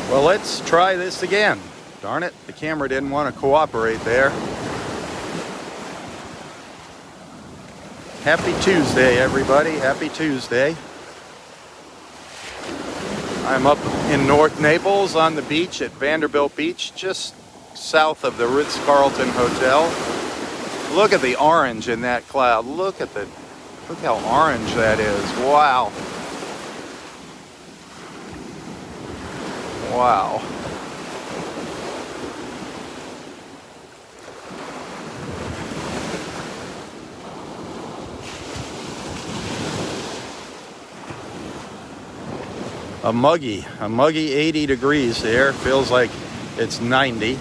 Well, let's try this again. Darn it, the camera didn't want to cooperate there. Happy Tuesday, everybody. Happy Tuesday. I'm up in North Naples on the beach at Vanderbilt Beach, just south of the Ritz-Carlton Hotel. Look at the orange in that cloud. Look how orange that is. Wow. Wow. A muggy 80 degrees here. Feels like it's 90. The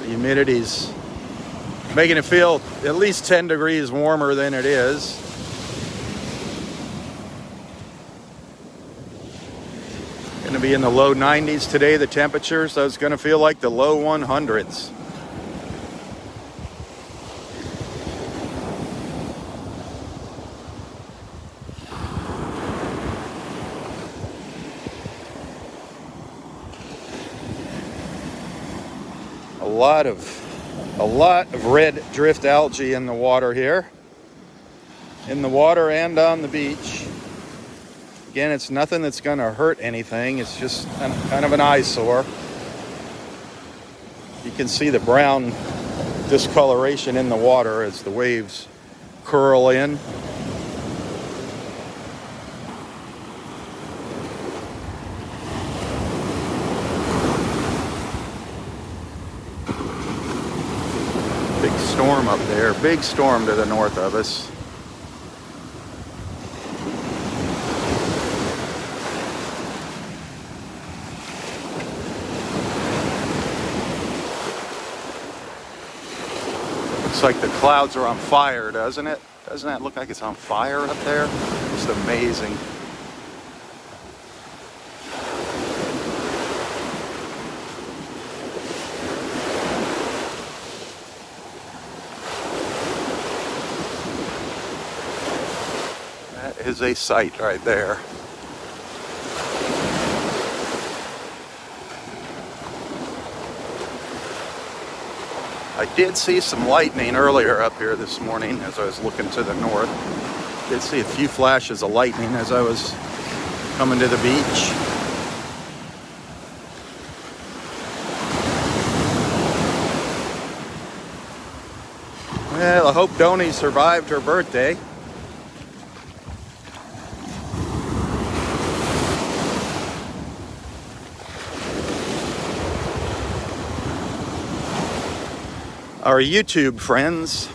humidity's making it feel at least 10 degrees warmer than it is. Going to be in the low 90s today, the temperature, so it's going to feel like the low 100s. A lot of red drift algae in the water here. In the water and on the beach. Again, it's nothing that's going to hurt anything. It's just kind of an eyesore. You can see the brown discoloration in the water as the waves curl in. Big storm up there. Big storm to the north of us. Looks like the clouds are on fire, doesn't it? Doesn't that look like it's on fire up there? Just amazing. That is a sight right there. I did see some lightning earlier up here this morning as I was looking to the north. Did see a few flashes of lightning as I was coming to the beach. Well, I hope Donnie survived her birthday. Our YouTube friends,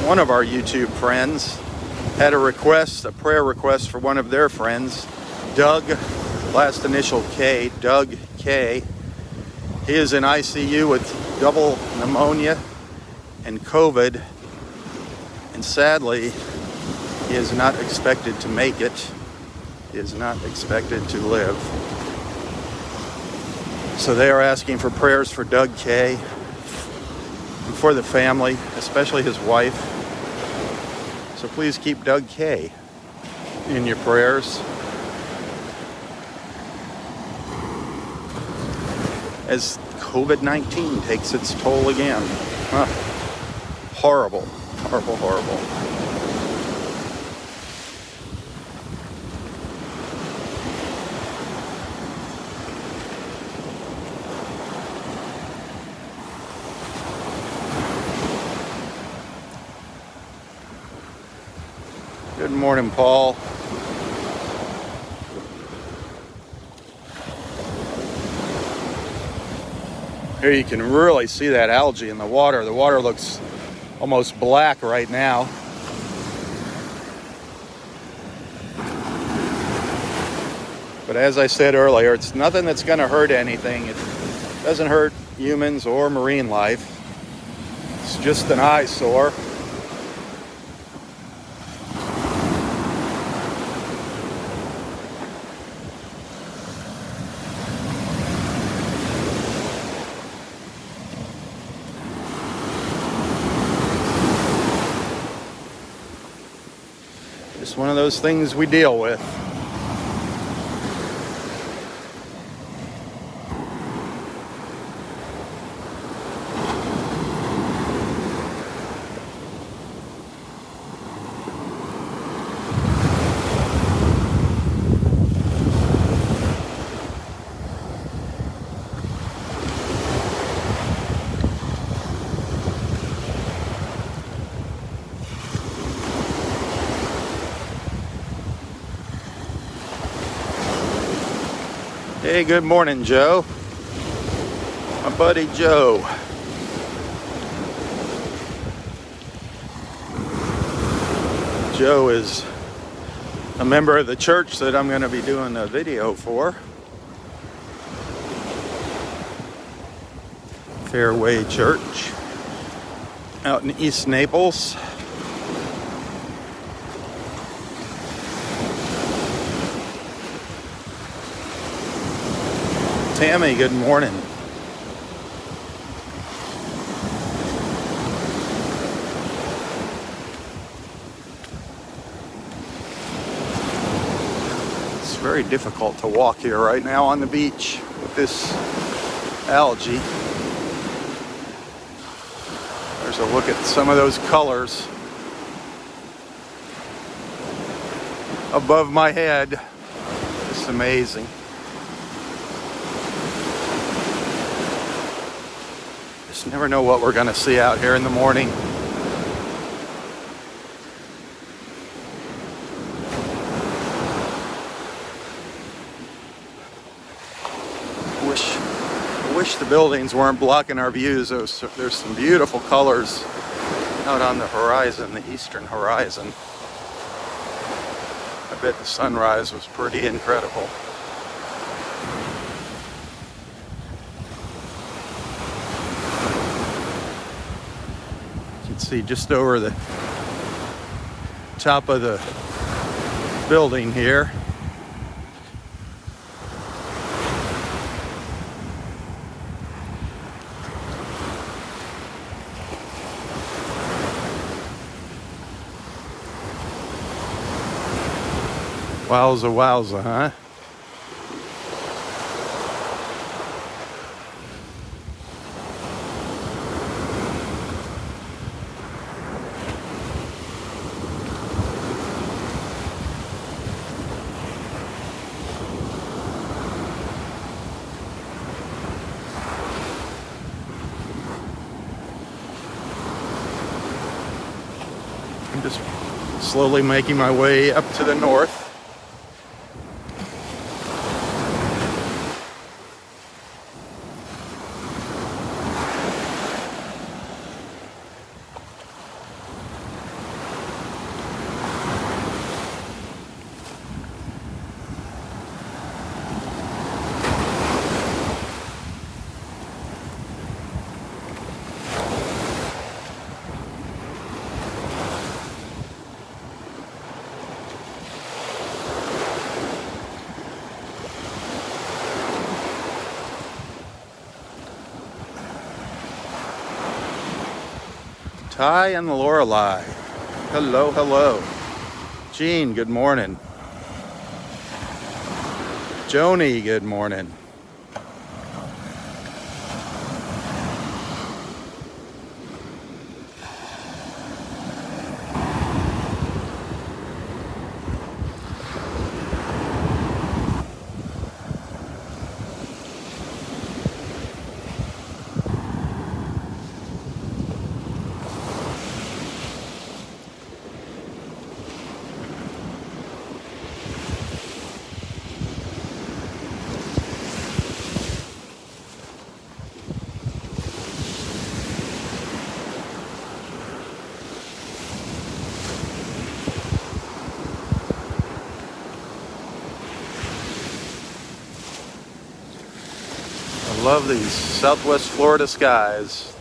one of our YouTube friends had a prayer request for one of their friends, Doug, last initial K, Doug K. He is in ICU with double pneumonia and COVID, and sadly, he is not expected to make it. He is not expected to live. So they are asking for prayers for Doug K. and for the family, especially his wife. So please keep Doug K. in your prayers. As COVID-19 takes its toll again. Horrible, horrible, horrible. Good morning, Paul. Here you can really see that algae in the water. The water looks almost black right now. But as I said earlier, it's nothing that's going to hurt anything. It doesn't hurt humans or marine life. It's just an eyesore. Just one of those things we deal with. Hey, good morning, Joe. My buddy Joe. Joe is a member of the church that I'm going to be doing a video for. Fairway Church out in East Naples. Tammy, good morning. It's very difficult to walk here right now on the beach with this algae. There's a look at some of those colors above my head. It's amazing. Just never know what we're going to see out here in the morning. I wish the buildings weren't blocking our views. There's some beautiful colors out on the horizon, the eastern horizon. I bet the sunrise was pretty incredible. You can see just over the top of the building here. Wowza, wowza, huh? I'm just slowly making my way up to the north. Ty and the Lorelei. Hello, hello. Jean, good morning. Joni, good morning. I love these Southwest Florida skies.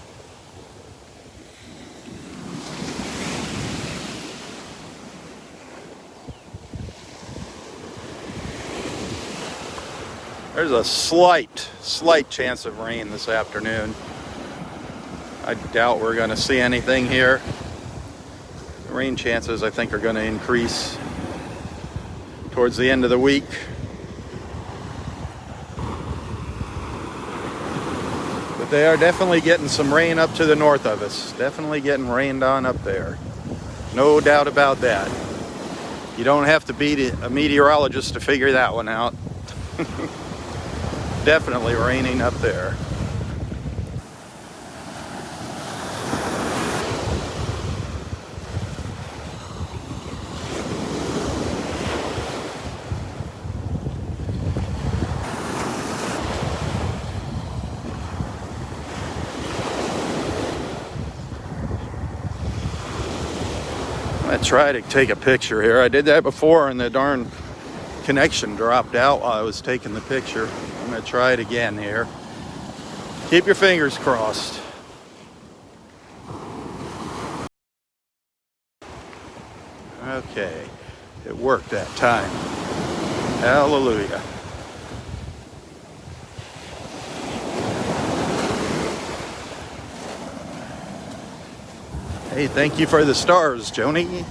There's a slight chance of rain this afternoon. I doubt we're going to see anything here. The rain chances, I think, are going to increase towards the end of the week. But they are definitely getting some rain up to the north of us. Definitely getting rained on up there. No doubt about that. You don't have to be a meteorologist to figure that one out. Definitely raining up there. try to take a picture here. I did that before and the darn connection dropped out while I was taking the picture. I'm going to try it again here. Keep your fingers crossed. Okay, it worked that time. Hallelujah. Hey, thank you for the stars, Joni.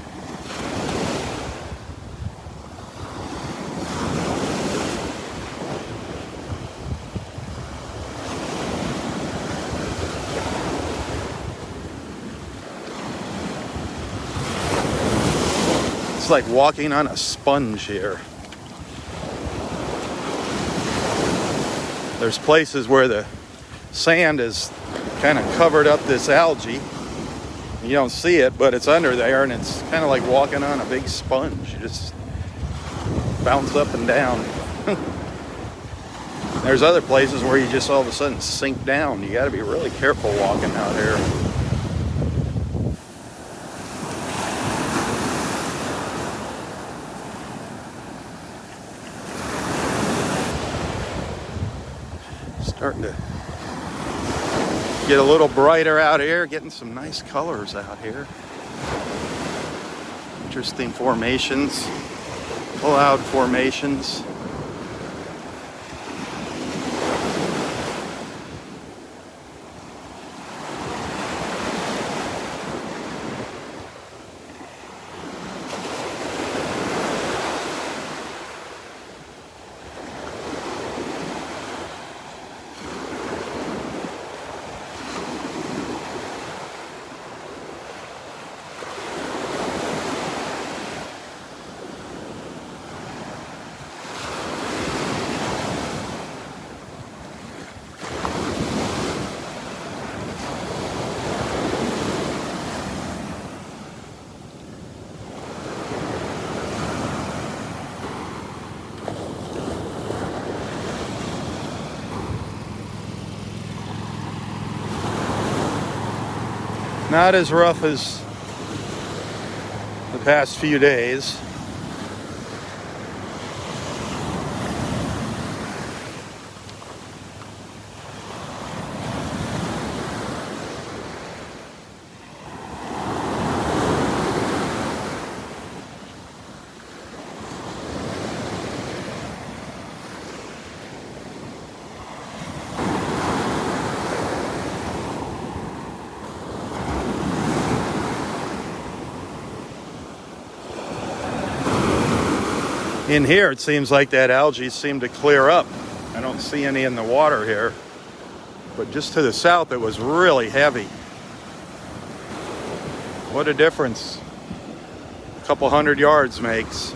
It's like walking on a sponge here. There's places where the sand is kind of covered up this algae. You don't see it, but it's under there, and it's kind of like walking on a big sponge. You just bounce up and down. There's other places where you just all of a sudden sink down. You got to be really careful walking out here. Starting to get a little brighter out here, getting some nice colors out here. Interesting formations, cloud formations. Not as rough as the past few days. In here, it seems like that algae seemed to clear up. I don't see any in the water here. But just to the south, it was really heavy. What a difference a couple 100 yards makes.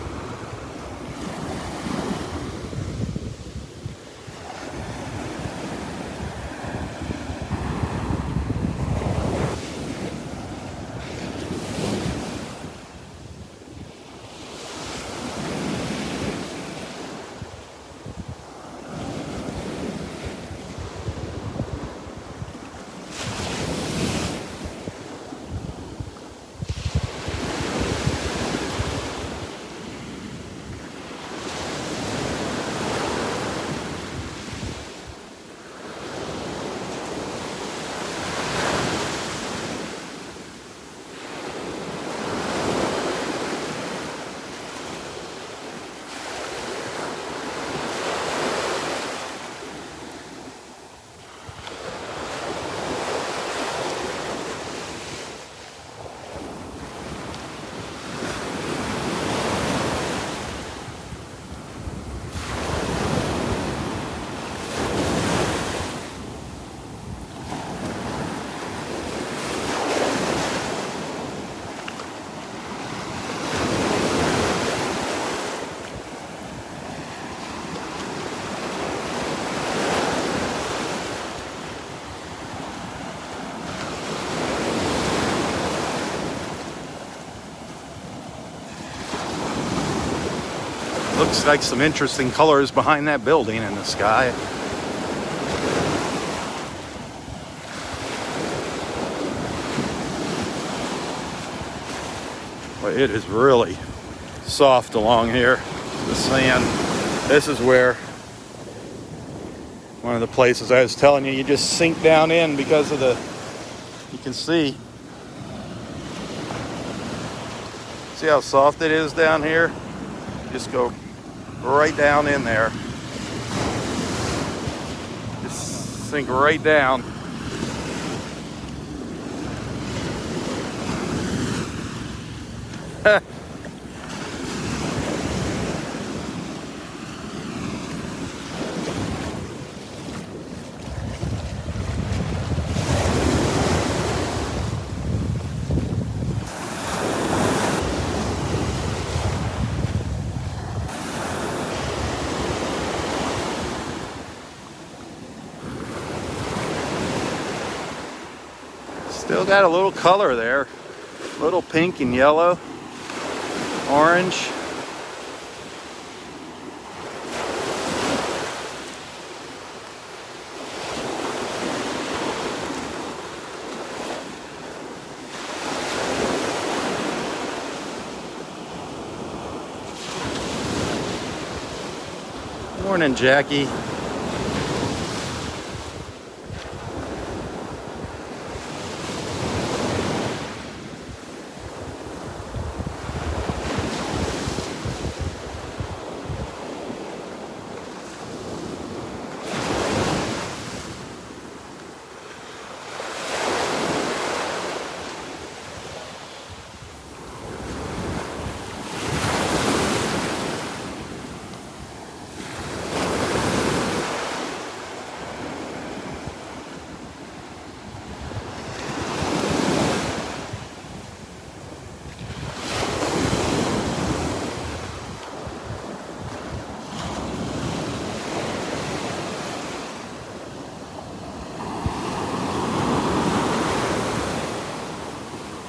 Looks like some interesting colors behind that building in the sky. But it is really soft along here, the sand. This is where one of the places I was telling you, you just sink down in because of the, you can see how soft it is down here? Just go right down in there. Just sink right down. Still got a little color there. A little pink and yellow, orange. Morning, Jackie.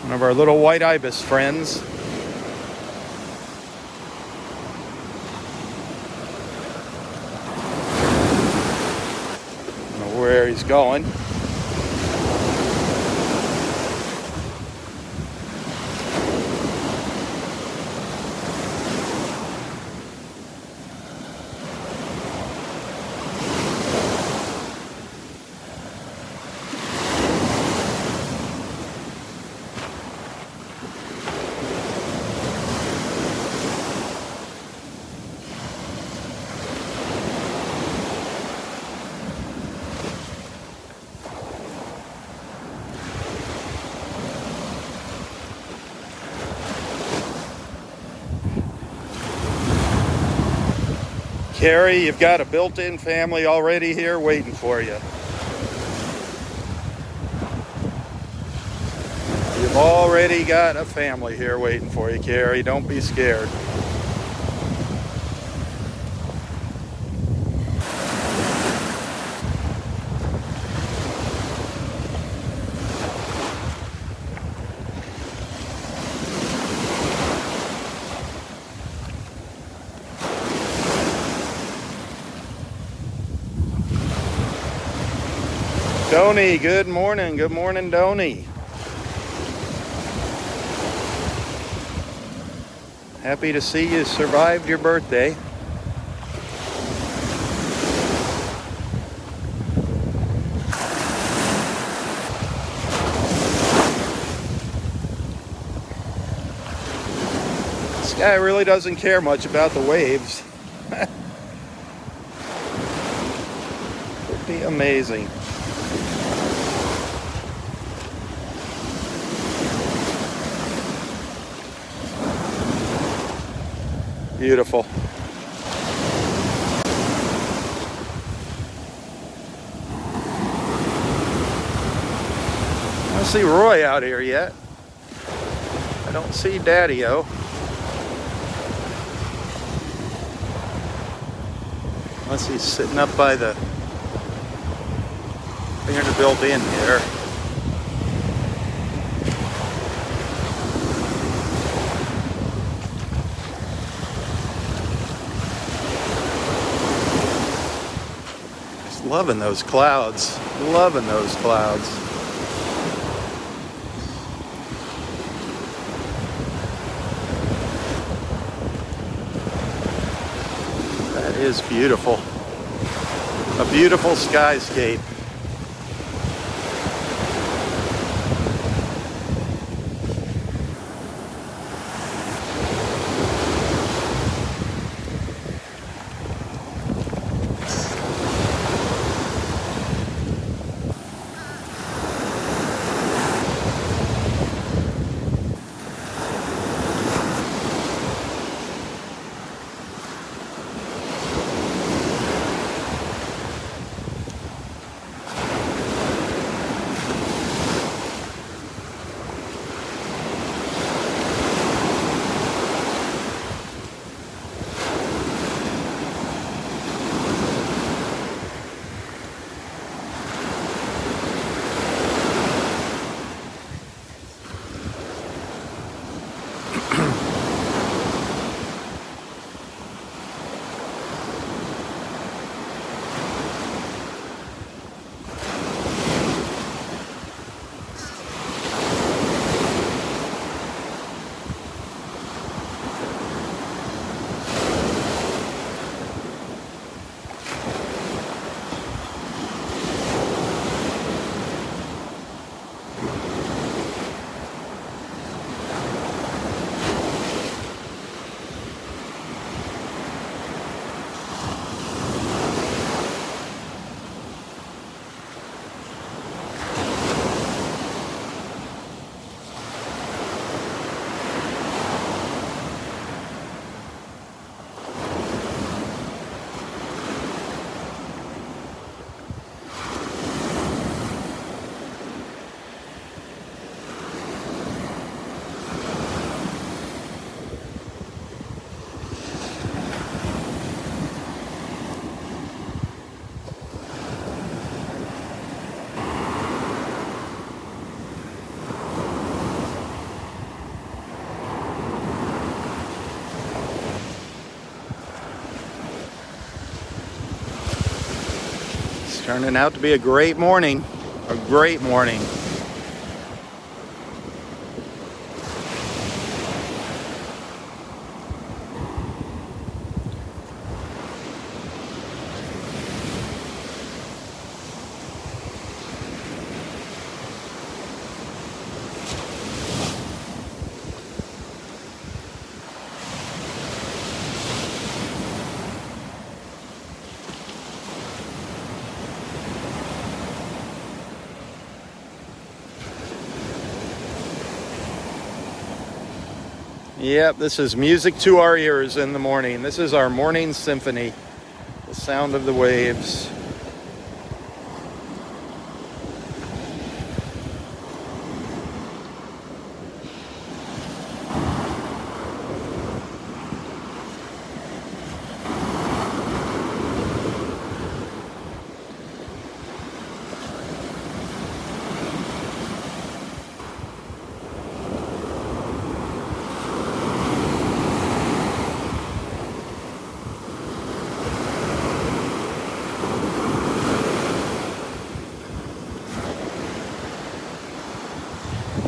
One of our little white ibis friends. I don't know where he's going. Carrie, you've got a built-in family already here waiting for you. You've already got a family here waiting for you, Carrie. Don't be scared. Donnie, good morning. Good morning, Donnie. Happy to see you survived your birthday. This guy really doesn't care much about the waves. Would be amazing. Beautiful. I don't see Roy out here yet. I don't see Daddy-O. Unless he's sitting up by the Vanderbilt Inn here. Loving those clouds. Loving those clouds. That is beautiful. A beautiful skyscape. Turning out to be a great morning. A great morning. Yep, this is music to our ears in the morning. This is our morning symphony, the sound of the waves.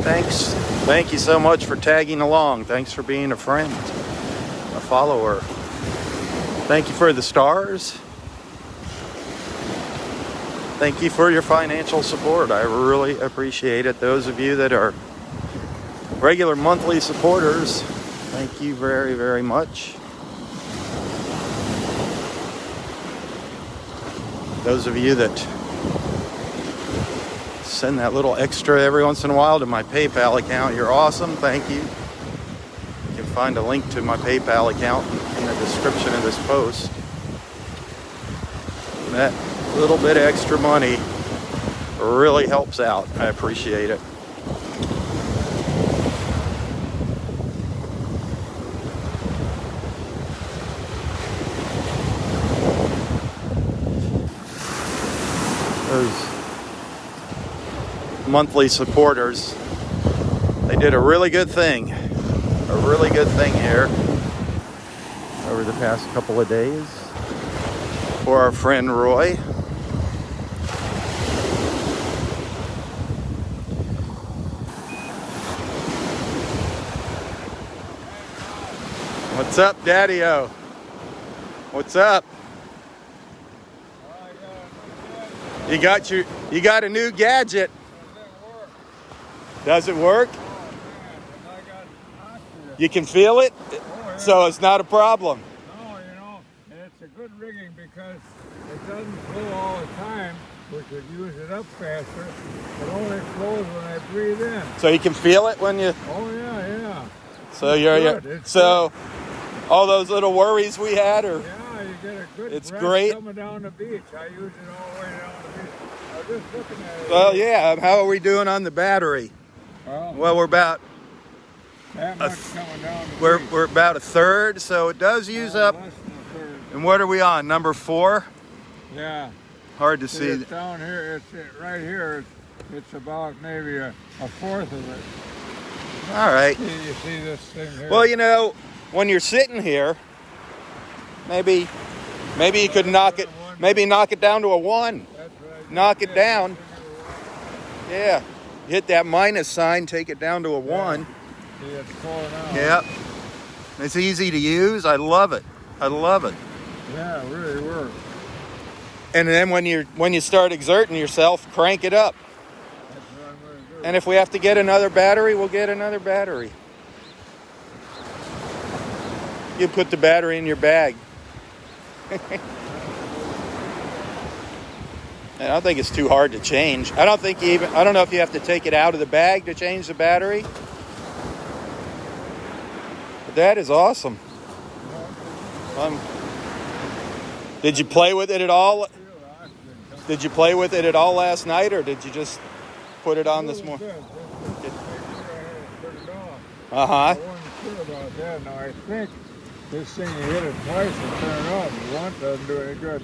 Thanks. Thank you so much for tagging along. Thanks for being a friend, a follower. Thank you for the stars. Thank you for your financial support. I really appreciate it. Those of you that are regular monthly supporters, thank you very, very much. Those of you that send that little extra every once in a while to my PayPal account, you're awesome. Thank you. You can find a link to my PayPal account in the description of this post. That little bit of extra money really helps out. I appreciate it. Those monthly supporters, they did a really good thing here over the past couple of days for our friend Roy. What's up, Daddy-O? What's up? You got a new gadget. Does it work? You can feel it? Oh, yeah. So it's not a problem. No, you know, and it's a good rigging because it doesn't flow all the time, which would use it up faster. It only flows when I breathe in. So you can feel it when you... Oh, yeah. So Good. All those little worries we had are... Yeah, you get a good It's breath great. coming down the beach. I use it all the way down the beach. I was just looking at it. Well, yeah. How are we doing on the battery? Well, we're about... That much coming down the beach. We're about a third, so it does use up. Less than a third. And what are we on? Number 4? Yeah. Hard to See, see. it's down here, right here, it's about maybe a fourth of it. All right. You see this thing here? Well, you know, when you're sitting here, maybe you could knock it down to a 1. That's right. Knock it down. Yeah. Hit that minus sign, take it down to a 1. See, it's pulling out. Yep. It's easy to use. I love it. Yeah, it really works. And then when you start exerting yourself, crank it up. That's what I'm going to do. And if we have to get another battery, we'll get another battery. You put the battery in your bag. I don't think it's too hard to change. I don't know if you have to take it out of the bag to change the battery. But that is awesome. Did you play with it at all? Did you play with it at all last night, or did you just put it on this morning? I wasn't sure about that. Now I think this thing, you hit it twice and turn it off. You want doesn't do any good.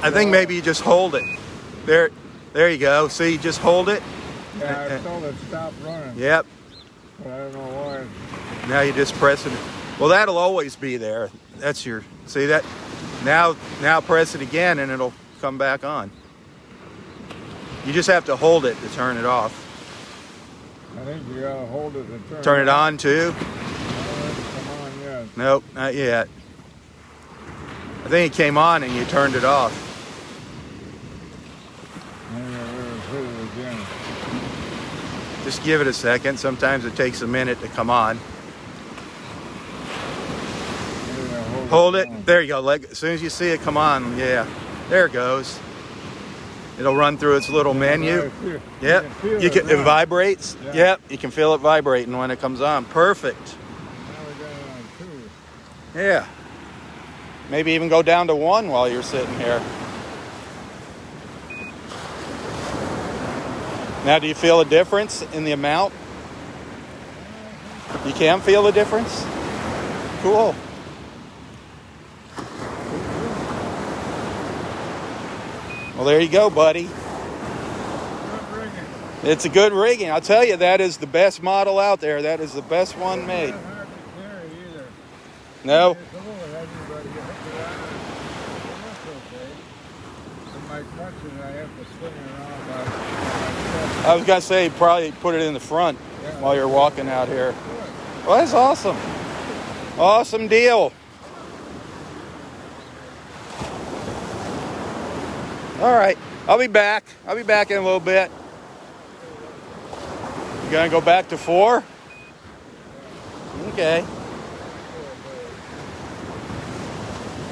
I think maybe you just hold it. There you go. See, you just hold it. Yeah, I told it stop running. Yep. But I don't know why. Now you just press it. Well, that'll always be there. That's your, see that? Now press it again and it'll come back on. You just have to hold it to turn it off. I think you gotta hold it and Turn it on too? No, it hasn't come on yet. Nope, not yet. I think it came on and you turned it off. Maybe I'll hit it again. Just give it a second. Sometimes it takes a minute to come on. Maybe I'll Hold it. down. There you go. As soon as you see it come on, yeah. There it goes. It'll run through its little menu. Yep. It vibrates. Yeah. Yep. You can feel it vibrating when it comes on. Perfect. Now we got it on 2. Yeah. Maybe even go down to 1 while you're sitting here. Now, do you feel a difference in the amount? You can feel a difference? Cool. Well, there you go, buddy. Good rigging. It's a good rigging. I'll tell you, that is the best model out there. That is the best one made. It's not hard to carry either. No? It's a little heavy, but you hook it on and that's okay. And my crutches, I have to swing it around by myself. I was going to say, probably put it in the front while you're walking out here. Good. Well, that's awesome. Awesome deal. All right. I'll be back. I'll be back in a little bit. You going to go back to 4? Okay.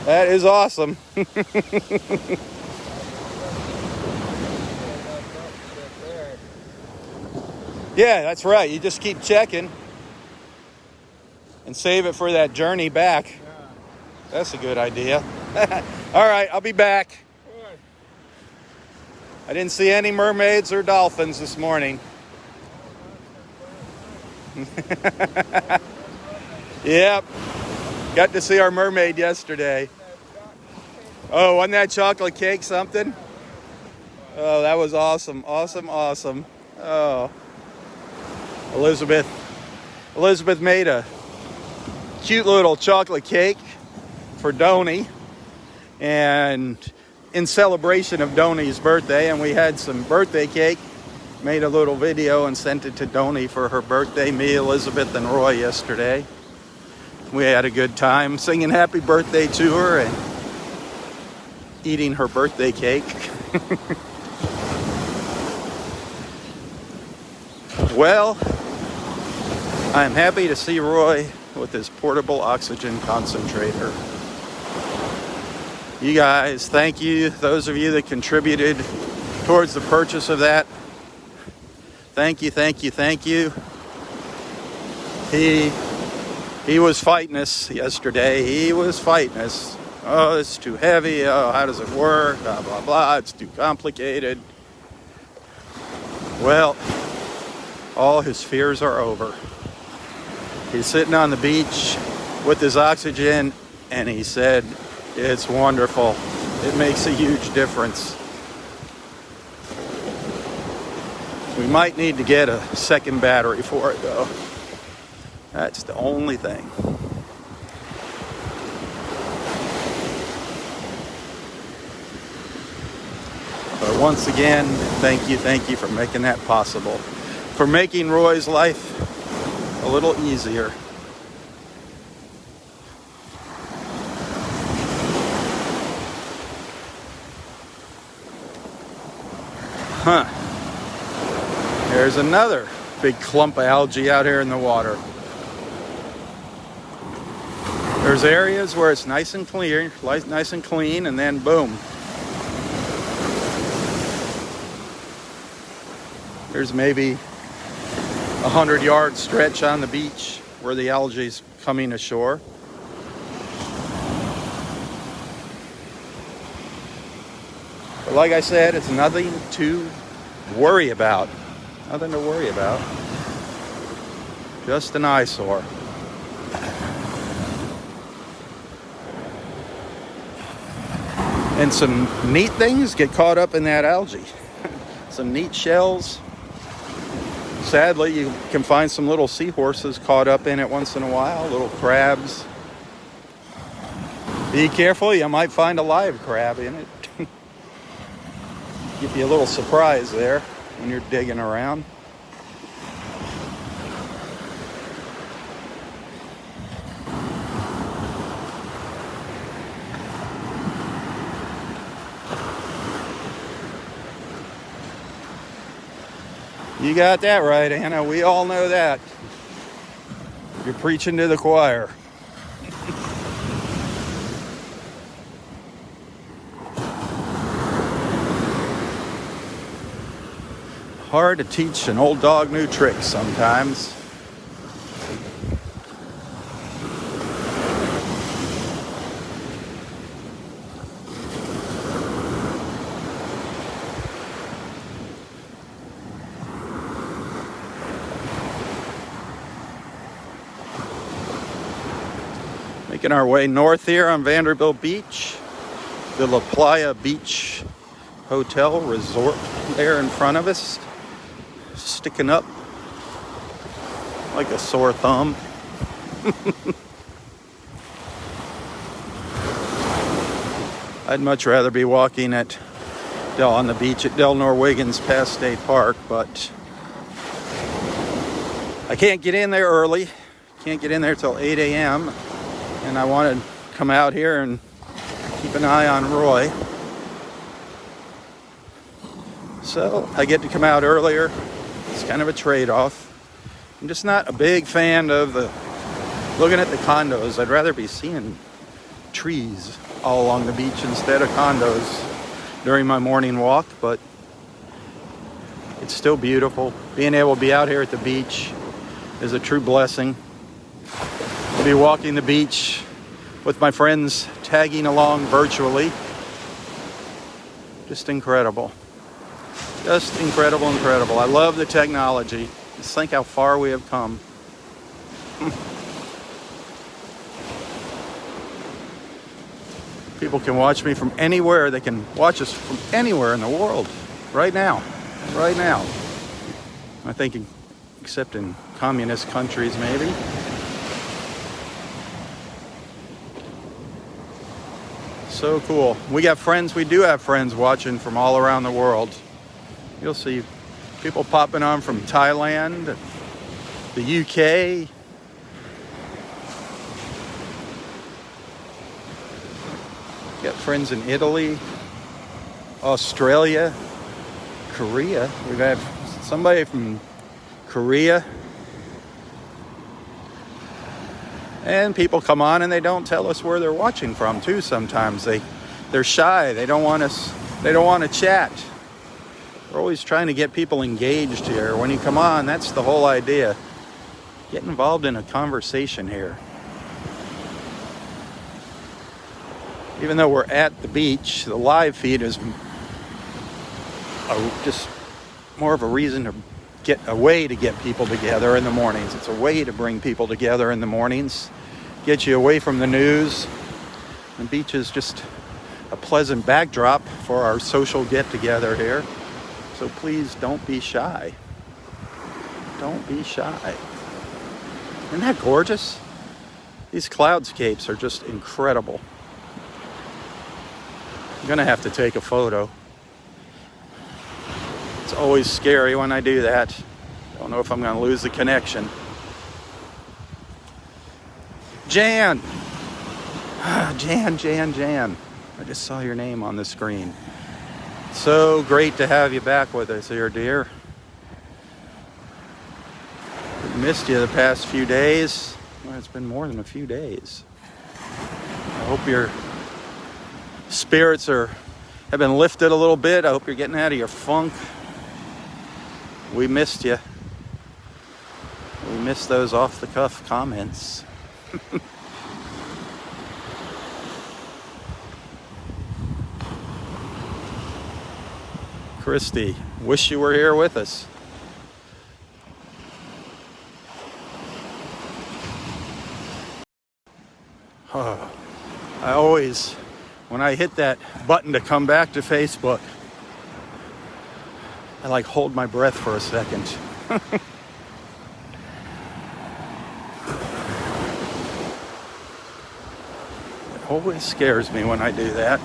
That is awesome. Yeah, that's right. You just keep checking and save it for that journey back. Yeah. That's a good idea. All right, I'll be back. Good. I didn't see any mermaids or dolphins this morning. Yep. Got to see our mermaid yesterday. Oh, wasn't that chocolate cake something? Oh, that was awesome. Awesome. Oh. Elizabeth made a cute little chocolate cake for Donnie, and in celebration of Donnie's birthday, and we had some birthday cake, made a little video and sent it to Donnie for her birthday, me, Elizabeth, and Roy yesterday. We had a good time singing happy birthday to her and eating her birthday cake. Well, I'm happy to see Roy with his portable oxygen concentrator. You guys, thank you. Those of you that contributed towards the purchase of that, thank you, thank you, thank you. He was fighting us yesterday. He was fighting us. Oh, it's too heavy. Oh, how does it work? Blah, blah, blah. It's too complicated. Well, all his fears are over. He's sitting on the beach with his oxygen, and he said, it's wonderful. It makes a huge difference. We might need to get a second battery for it, though. That's the only thing. But once again, thank you for making that possible. For making Roy's life a little easier. There's another big clump of algae out here in the water. There's areas where it's nice and clear, nice and clean, and then boom. There's maybe 100-yard stretch on the beach where the algae's coming ashore. But like I said, it's nothing to worry about. Nothing to worry about. Just an eyesore. And some neat things get caught up in that algae. Some neat shells. Sadly, you can find some little seahorses caught up in it once in a while, little crabs. Be careful, you might find a live crab in it. Give you a little surprise there when you're digging around. You got that right, Anna. We all know that. You're preaching to the choir. Hard to teach an old dog new tricks sometimes. Making our way north here on Vanderbilt Beach. The La Playa Beach Hotel Resort there in front of us. Sticking up like a sore thumb. I'd much rather be walking on the beach at Del Norwegians past State Park, but I can't get in there early. Can't get in there till 8 a.m. And I want to come out here and keep an eye on Roy. So I get to come out earlier. It's kind of a trade-off. I'm just not a big fan of looking at the condos. I'd rather be seeing trees all along the beach instead of condos during my morning walk, but it's still beautiful. Being able to be out here at the beach is a true blessing. I'll be walking the beach with my friends tagging along virtually. Just incredible. Just incredible. I love the technology. Just think how far we have come. People can watch me from anywhere. They can watch us from anywhere in the world. Right now. I think except in communist countries, maybe. So cool. We do have friends watching from all around the world. You'll see people popping on from Thailand, the UK, Got friends in Italy, Australia, Korea. We've had somebody from Korea. And people come on and they don't tell us where they're watching from too sometimes. They're shy. They don't want to chat. We're always trying to get people engaged here. When you come on, that's the whole idea. Get involved in a conversation here. Even though we're at the beach, the live feed is just more of a reason to get a way to get people together in the mornings. It's a way to bring people together in the mornings, get you away from the news. The beach is just a pleasant backdrop for our social get-together here. So please don't be shy. Don't be shy. Isn't that gorgeous? These cloudscapes are just incredible. I'm gonna have to take a photo. It's always scary when I do that. Don't know if I'm gonna lose the connection. Jan! Jan. I just saw your name on the screen. So great to have you back with us here, dear. We missed you the past few days. Well, it's been more than a few days. I hope your spirits have been lifted a little bit. I hope you're getting out of your funk. We missed you. We missed those off-the-cuff comments. Christy, wish you were here with us. Oh, I always, when I hit that button to come back to Facebook, I like hold my breath for a second. It always scares me when I do that.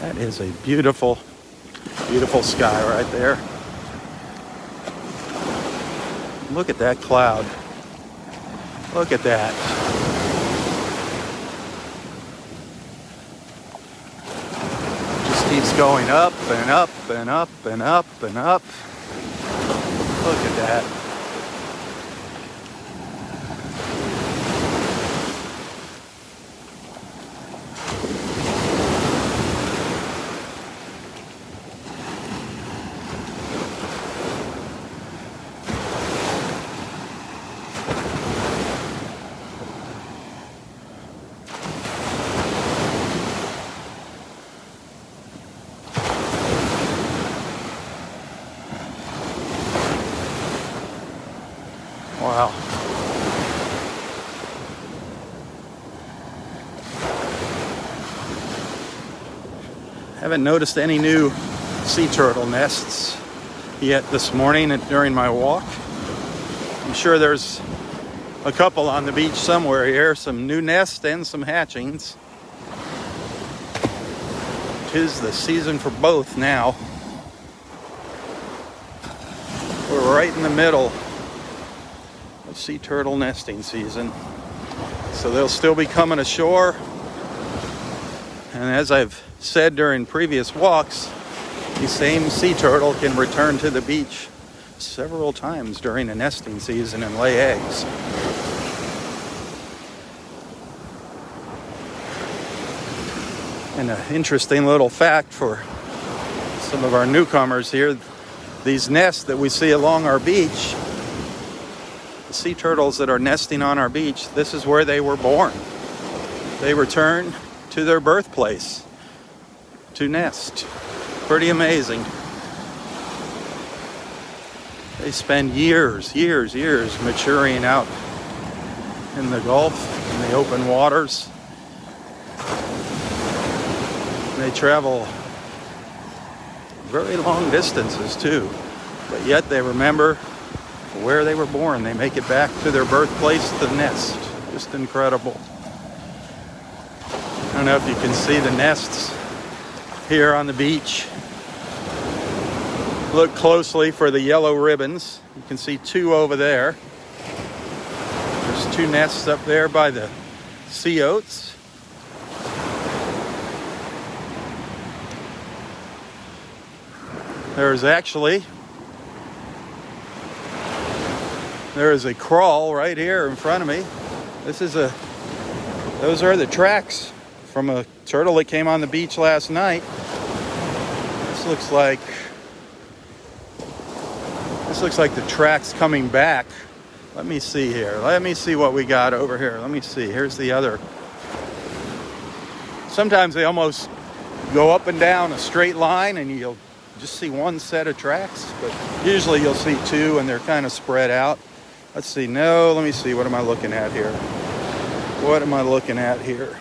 That is a beautiful, beautiful sky right there. Look at that cloud. Look at that. Just keeps going up and up and up and up and up. Look at that. Wow. Haven't noticed any new sea turtle nests yet this morning during my walk. I'm sure there's a couple on the beach somewhere here, some new nests and some hatchings. 'Tis the season for both now. We're right in the middle of sea turtle nesting season. So they'll still be coming ashore. And as I've said during previous walks, the same sea turtle can return to the beach several times during the nesting season and lay eggs. And an interesting little fact for some of our newcomers here, these nests that we see along our beach, the sea turtles that are nesting on our beach, this is where they were born. They return to their birthplace to nest. Pretty amazing. They spend years maturing out in the Gulf, in the open waters. They travel very long distances too, but yet they remember where they were born. They make it back to their birthplace, the nest. Just incredible. I don't know if you can see the nests here on the beach. Look closely for the yellow ribbons. You can see 2 over there. There's 2 nests up there by the sea oats. There is a crawl right here in front of me. Those are the tracks from a turtle that came on the beach last night. This looks like the tracks coming back. Let me see here. Let me see what we got over here. Let me see. Here's the other. Sometimes they almost go up and down a straight line and you'll just see one set of tracks, but usually you'll see 2 and they're kind of spread out. Let's see. No, let me see. What am I looking at here? What am I looking at here?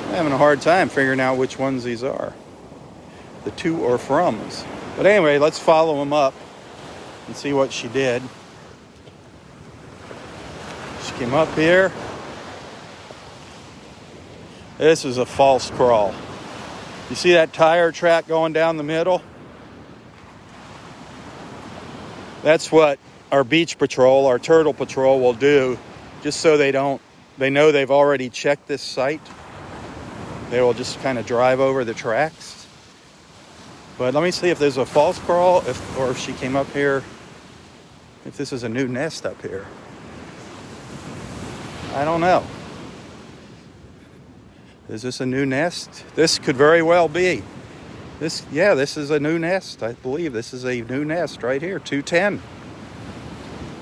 I'm having a hard time figuring out which ones these are. The to or froms. But anyway, let's follow them up and see what she did. She came up here. This is a false crawl. You see that tire track going down the middle? That's what our beach patrol, our turtle patrol will do, just so they know they've already checked this site. They will just kind of drive over the tracks. But let me see if there's a false crawl, or if she came up here, if this is a new nest up here. I don't know. Is this a new nest? This could very well be. This is a new nest. I believe this is a new nest right here, 210.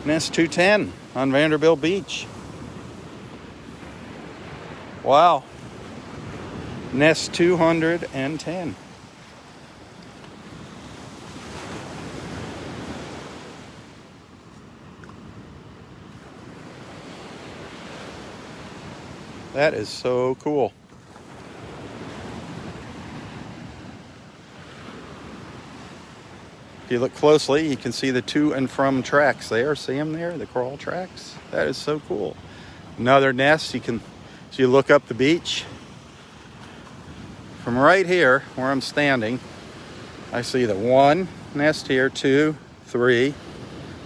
Nest 210 on Vanderbilt Beach. Wow. Nest 210. That is so cool. If you look closely, you can see the to and from tracks there. See them there, the crawl tracks? That is so cool. Another nest, so you look up the beach. From right here, where I'm standing, I see the 1 nest here, 2, 3.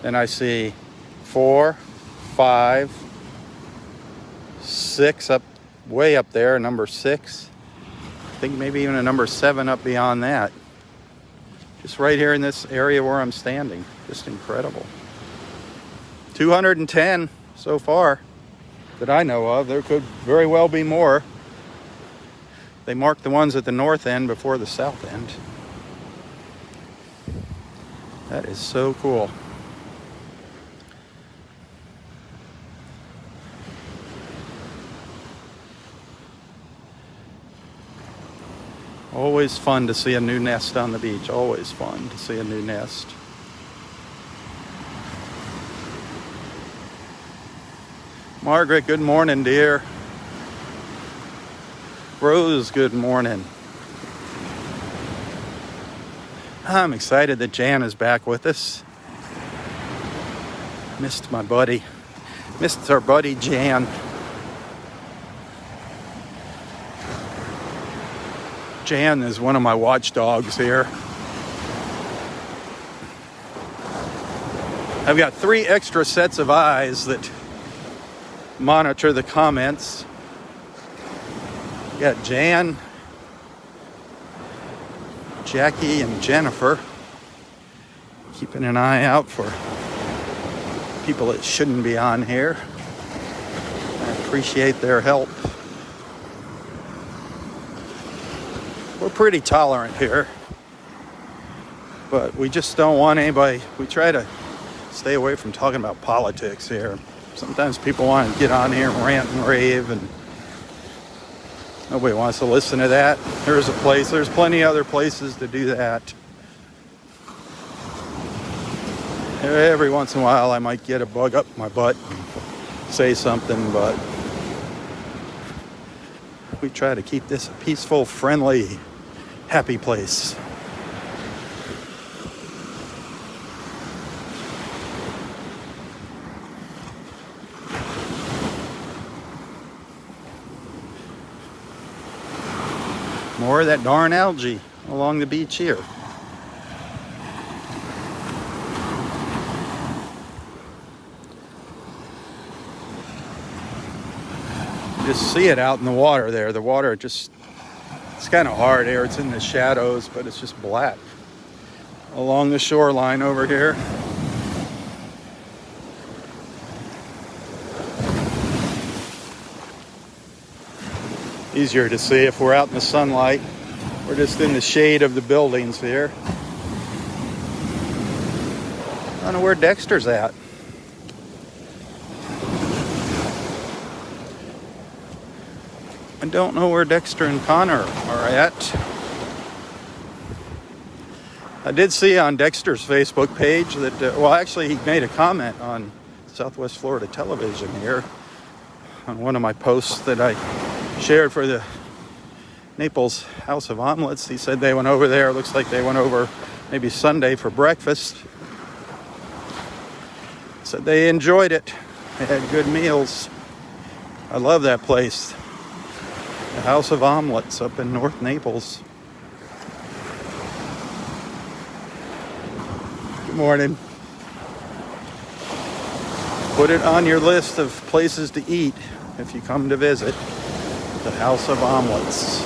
Then I see 4, 5, 6 up, way up there, number 6. I think maybe even a number 7 up beyond that. Just right here in this area where I'm standing. Just incredible. 210 so far that I know of. There could very well be more. They marked the ones at the north end before the south end. That is so cool. Always fun to see a new nest on the beach. Always fun to see a new nest. Margaret, good morning, dear. Rose, good morning. I'm excited that Jan is back with us. Missed my buddy. Missed our buddy Jan. Jan is one of my watchdogs here. I've got 3 extra sets of eyes that monitor the comments. Got Jan, Jackie, and Jennifer keeping an eye out for people that shouldn't be on here. I appreciate their help. We're pretty tolerant here, but we just don't want anybody. We try to stay away from talking about politics here. Sometimes people want to get on here and rant and rave, and nobody wants to listen to that. There's plenty of other places to do that. Every once in a while I might get a bug up my butt and say something, but we try to keep this a peaceful, friendly, happy place. More of that darn algae along the beach here. Just see it out in the water there. The water just, it's kind of hard here. It's in the shadows, but it's just black along the shoreline over here. Easier to see if we're out in the sunlight. We're just in the shade of the buildings here. I don't know where Dexter's at. I don't know where Dexter and Connor are at. I did see on Dexter's Facebook page that, well, actually, he made a comment on Southwest Florida Television here on one of my posts that I shared for the Naples House of Omelets. He said they went over there. It looks like they went over maybe Sunday for breakfast. Said they enjoyed it. They had good meals. I love that place. The House of Omelets up in North Naples. Good morning. Put it on your list of places to eat if you come to visit. The House of Omelets.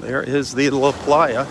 There is the La Playa.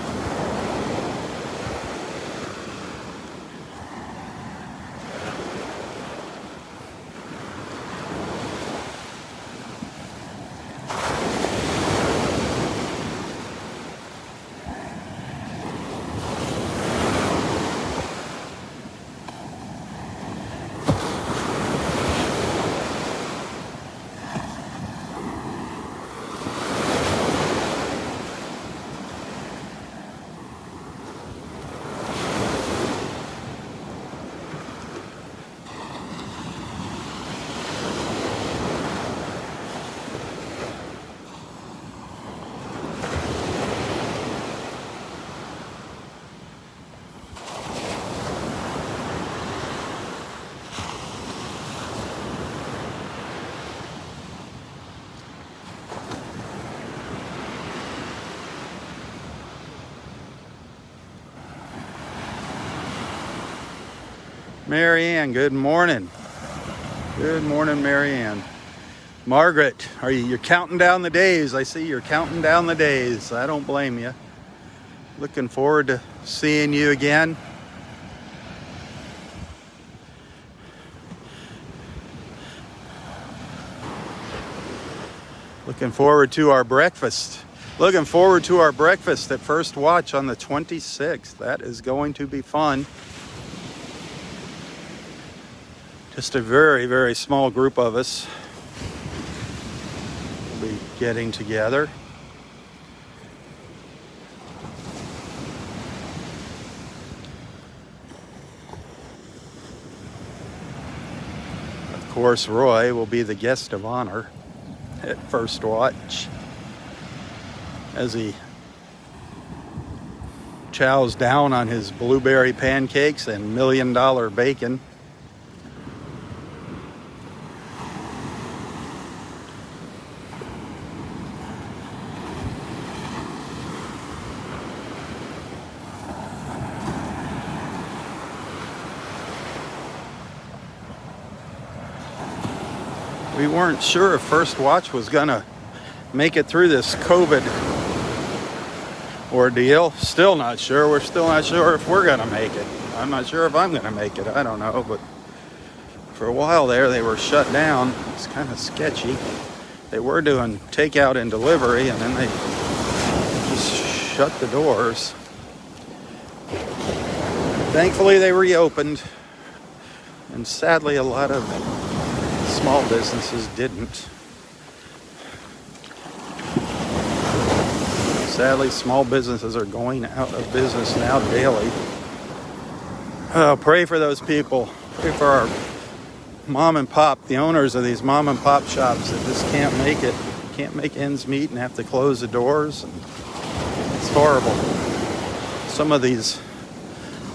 Marianne, good morning. Good morning, Marianne. Margaret, you're counting down the days. I see you're counting down the days. I don't blame you. Looking forward to seeing you again. Looking forward to our breakfast. Looking forward to our breakfast at First Watch on the 26th. That is going to be fun. Just a very, very small group of us will be getting together. Of course, Roy will be the guest of honor at First Watch as he chows down on his blueberry pancakes and $1 million bacon. We weren't sure if First Watch was gonna make it through this COVID ordeal. Still not sure. We're still not sure if we're gonna make it. I'm not sure if I'm gonna make it. I don't know, but for a while there they were shut down. It's kind of sketchy. They were doing takeout and delivery, and then they just shut the doors. Thankfully they reopened, and sadly a lot of small businesses didn't. Sadly, small businesses are going out of business now daily. Pray for those people. Pray for our mom and pop, the owners of these mom and pop shops that just can't make it, can't make ends meet and have to close the doors. And it's horrible. Some of these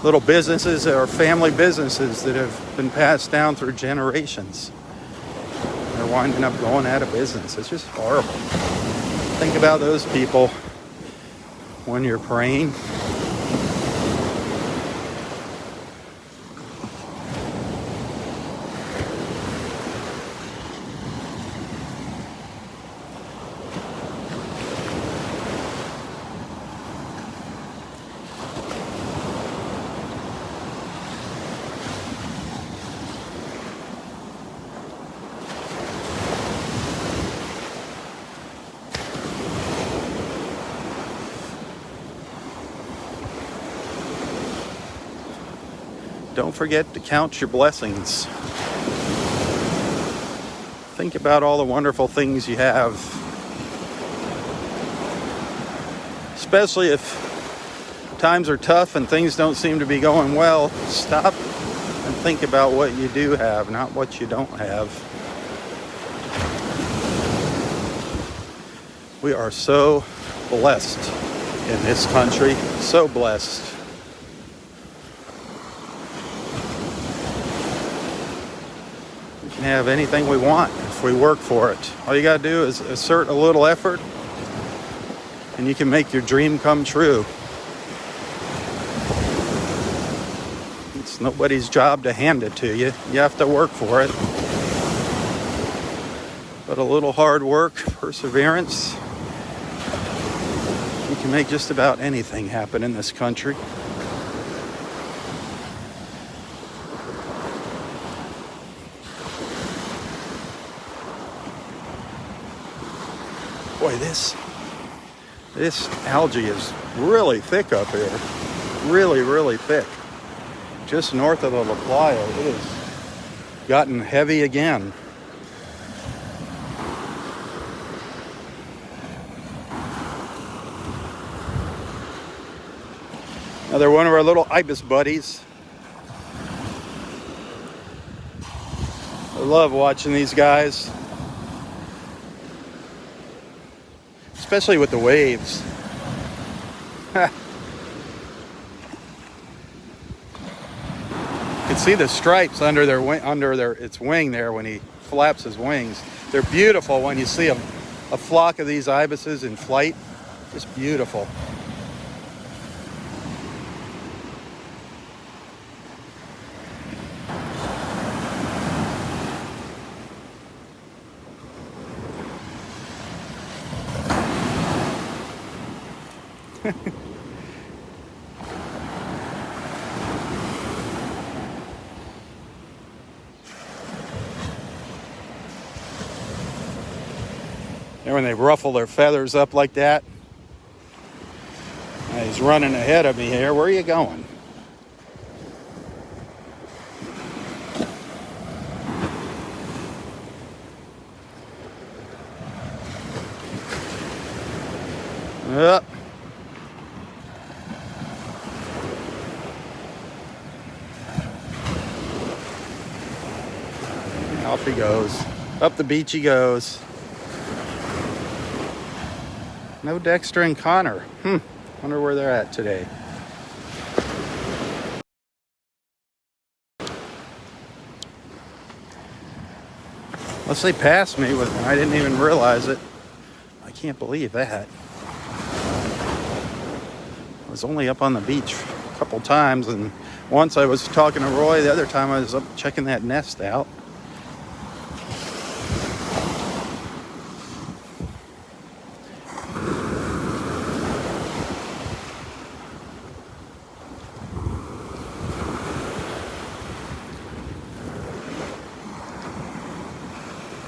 little businesses are family businesses that have been passed down through generations. They're winding up going out of business. It's just horrible. Think about those people when you're praying. Don't forget to count your blessings. Think about all the wonderful things you have. Especially if times are tough and things don't seem to be going well, stop and think about what you do have, not what you don't have. We are so blessed in this country, so blessed. We can have anything we want if we work for it. All you gotta do is assert a little effort and you can make your dream come true. It's nobody's job to hand it to you. You have to work for it. But a little hard work, perseverance, you can make just about anything happen in this country. Boy, this algae is really thick up here. Really, really thick. Just north of the La Playa, it has gotten heavy again. Now they're one of our little ibis buddies. I love watching these guys. Especially with the waves. You can see the stripes under its wing there when he flaps his wings. They're beautiful when you see a flock of these ibises in flight. Just beautiful. And when they ruffle their feathers up like that. Now he's running ahead of me here. Where are you going? Up. Off he goes. Up the beach he goes. No Dexter and Connor. Wonder where they're at today. Unless they passed me with, I didn't even realize it. I can't believe that. I was only up on the beach a couple times, and once I was talking to Roy, the other time I was up checking that nest out.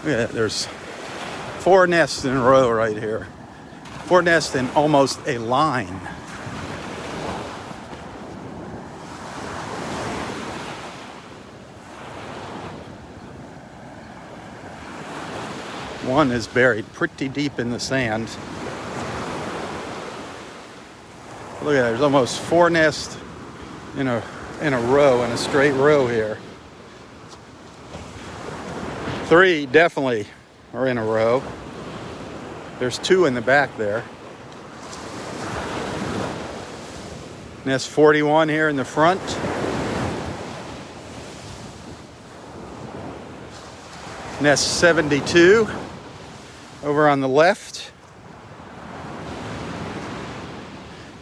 Yeah, there's 4 nests in a row right here. 4 nests in almost a line. One is buried pretty deep in the sand. Look at that, there's almost 4 nests in a row, in a straight row here. 3 definitely are in a row. There's 2 in the back there. Nest 41 here in the front. Nest 72 over on the left.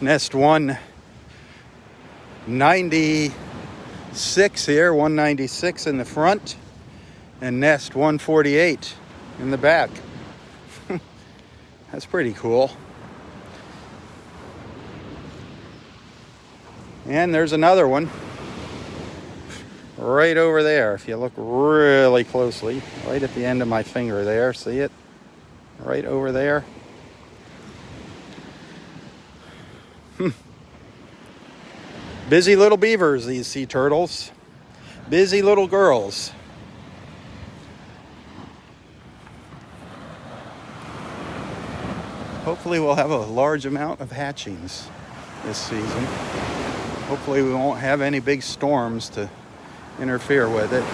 Nest 196 here, 196 in the front. And nest 148 in the back. That's pretty cool. And there's another one right over there. If you look really closely, right at the end of my finger there, see it? Right over there. Busy little beavers, these sea turtles. Busy little girls. Hopefully we'll have a large amount of hatchings this season. Hopefully we won't have any big storms to interfere with it.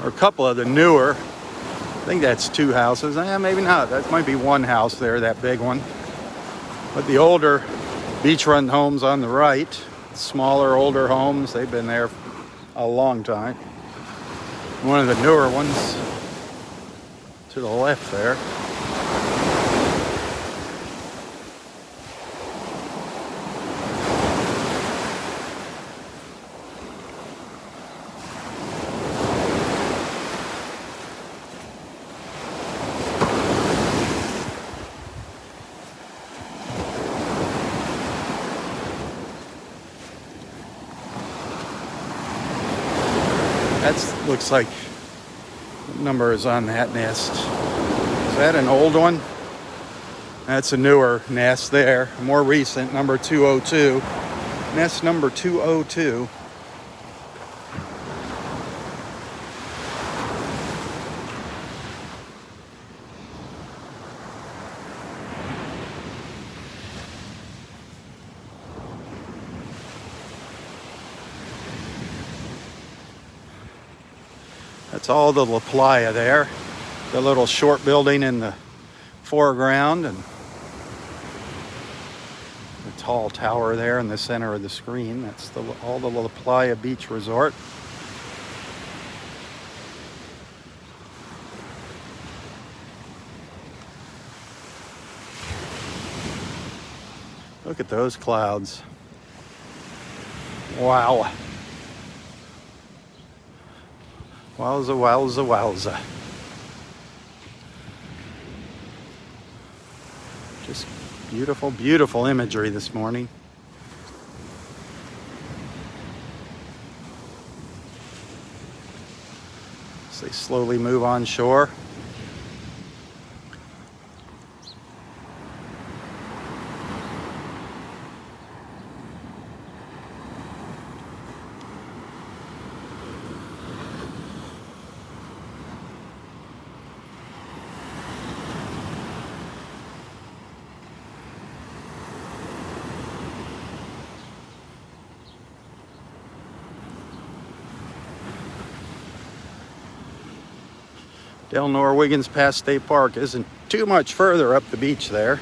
Or a couple of the newer, I think that's 2 houses. Maybe not. That might be 1 house there, that big one. But the older beachfront homes on the right, smaller, older homes, they've been there a long time. One of the newer ones to the left there. That looks like what number is on that nest. Is that an old one? That's a newer nest there, more recent, number 202. Nest number 202. That's all the La Playa there. The little short building in the foreground and the tall tower there in the center of the screen. That's all the La Playa Beach Resort. Look at those clouds. Wow. Wowza, wowza, wowza. Just beautiful, beautiful imagery this morning. As they slowly move on shore. Del Norwiggins Pass State Park isn't too much further up the beach there.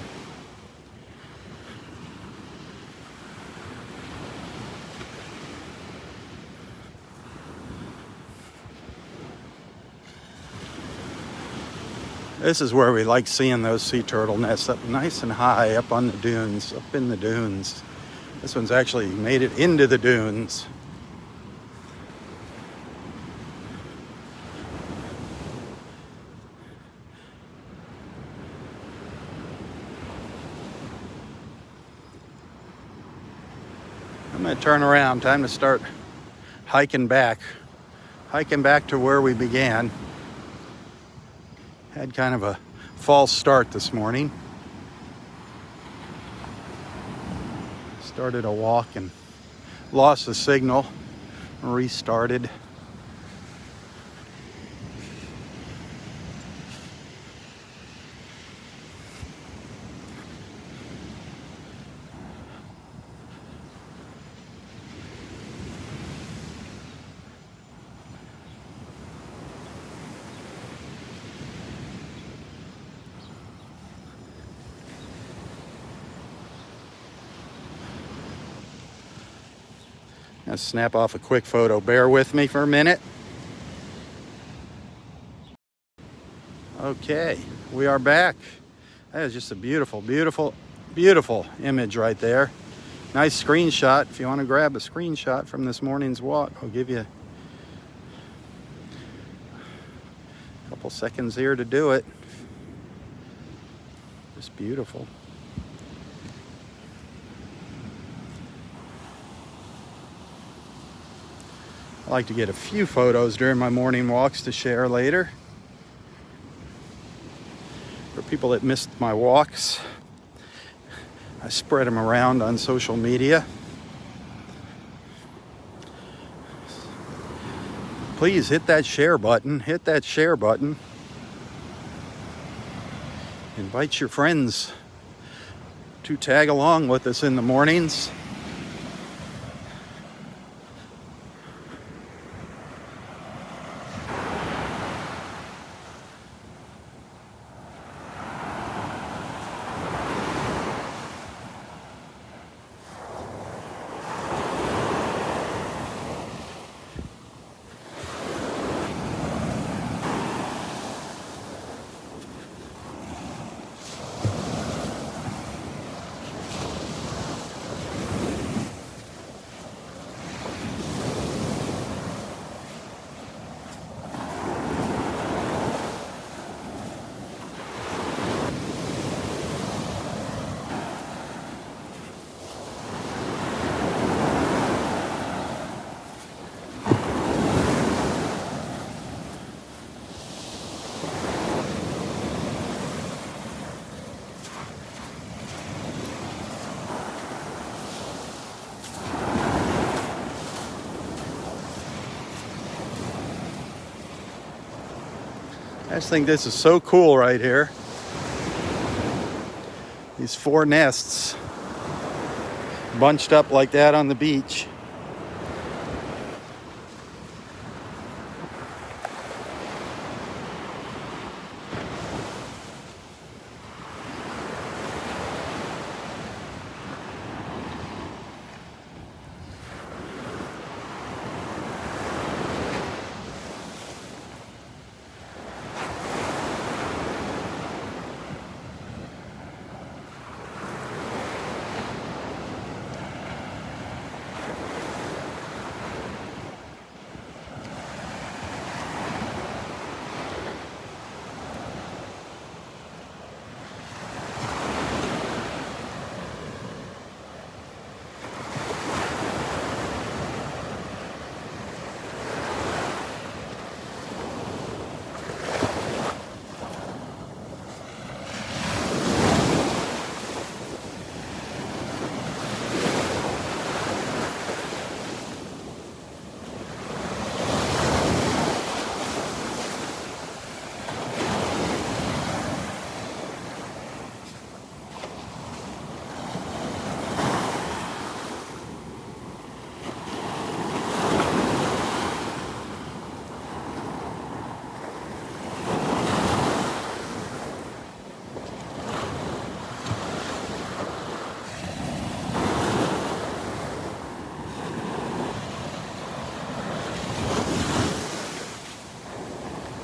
This is where we like seeing those sea turtle nests up nice and high up on the dunes, up in the dunes. This one's actually made it into the dunes. I'm going to turn around. Time to start hiking back to where we began. Had kind of a false start this morning. Started a walk and lost the signal. Restarted. I'll snap off a quick photo. Bear with me for a minute. Okay, we are back. That is just a beautiful, beautiful, beautiful image right there. Nice screenshot. If you want to grab a screenshot from this morning's walk, I'll give you a couple seconds here to do it. Just beautiful. I like to get a few photos during my morning walks to share later. For people that missed my walks, I spread them around on social media. Please hit that share button. Hit that share button. Invite your friends to tag along with us in the mornings. I just think this is so cool right here. These 4 nests bunched up like that on the beach.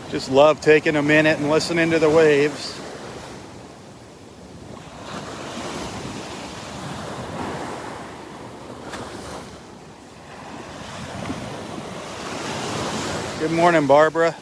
Just love taking a minute and listening to the waves. Good morning, Barbara.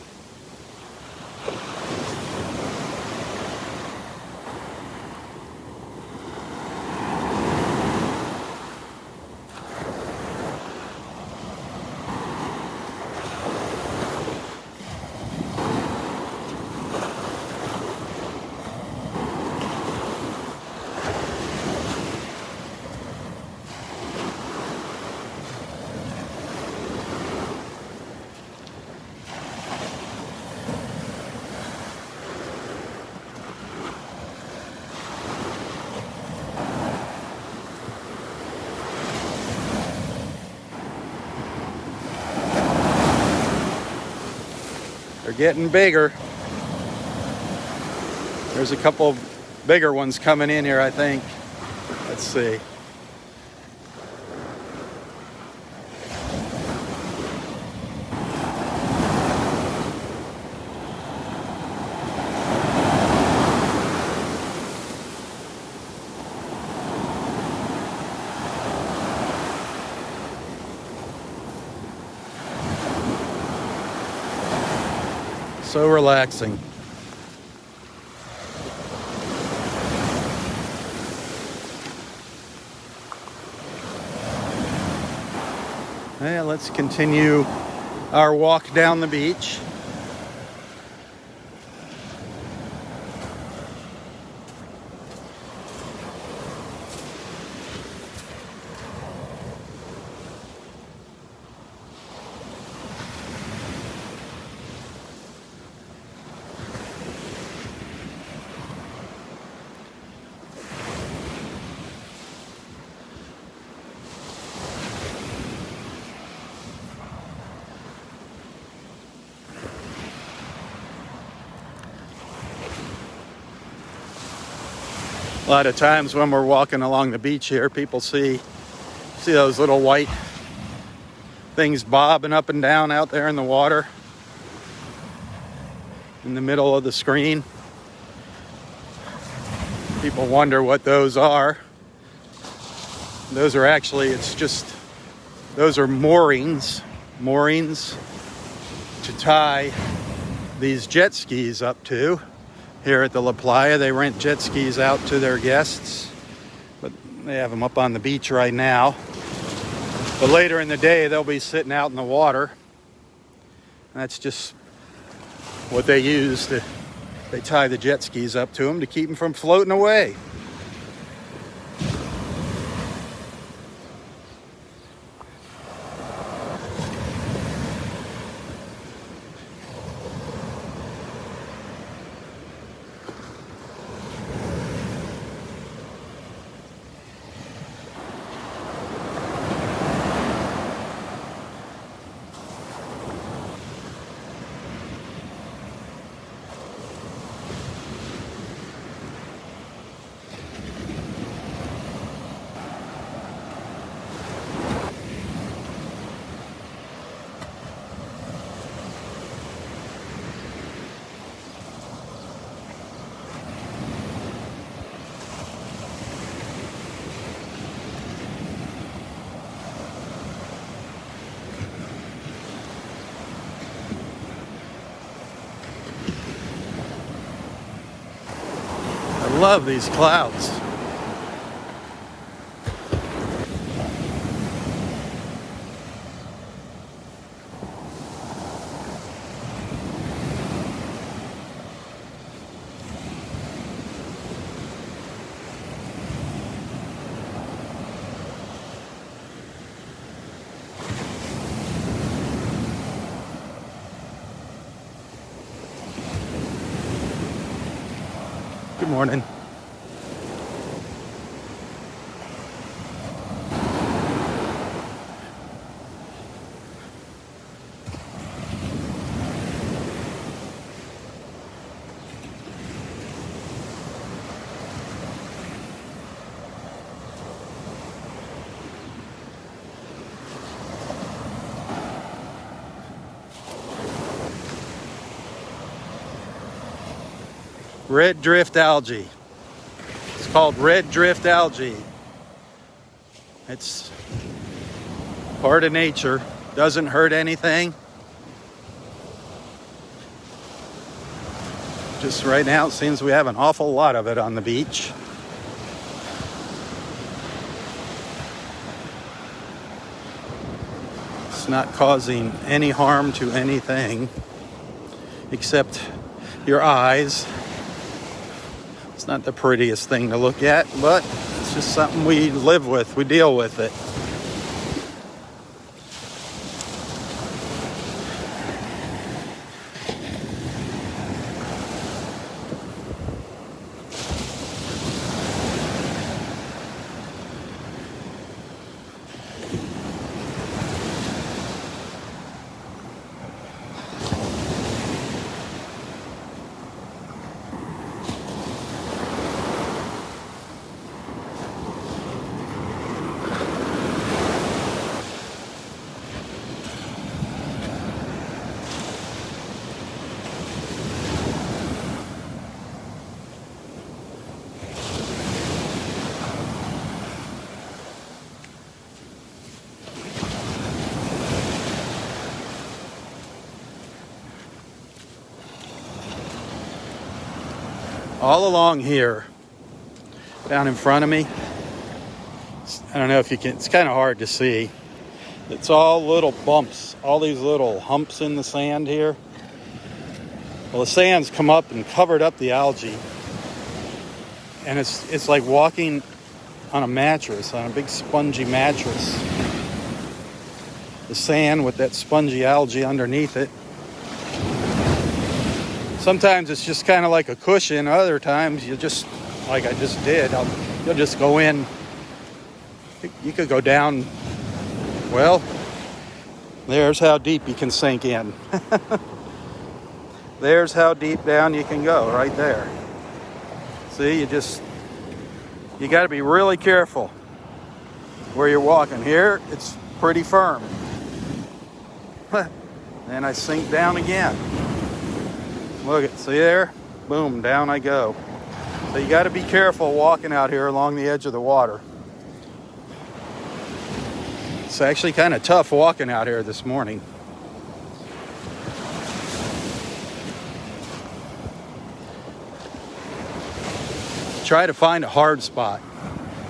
They're getting bigger. There's a couple bigger ones coming in here, I think. Let's see. So relaxing. Yeah, let's continue our walk down the beach. A lot of times when we're walking along the beach here, people see those little white things bobbing up and down out there in the water in the middle of the screen. People wonder what those are. Those are actually, those are moorings to tie these jet skis up to. Here at the La Playa, they rent jet skis out to their guests, but they have them up on the beach right now. But later in the day, they'll be sitting out in the water. That's just what they use. They tie the jet skis up to them to keep them from floating away. I love these clouds. Good morning. Red drift algae. It's called red drift algae. It's part of nature. Doesn't hurt anything. Just right now it seems we have an awful lot of it on the beach. It's not causing any harm to anything except your eyes. It's not the prettiest thing to look at, but it's just something we live with. We deal with it. all along here, down in front of me. I don't know if you can, it's kind of hard to see. It's all little bumps, all these little humps in the sand here. Well, the sand's come up and covered up the algae. And it's like walking on a mattress, on a big spongy mattress. The sand with that spongy algae underneath it. Sometimes it's just kind of like a cushion. Other times you just, like I just did, you'll just go in. You could go down, well, there's how deep you can sink in. There's how deep down you can go, right there. See, you got to be really careful where you're walking. Here, it's pretty firm. Then I sink down again. Look, see there? Boom, down I go. So you got to be careful walking out here along the edge of the water. It's actually kind of tough walking out here this morning. Try to find a hard spot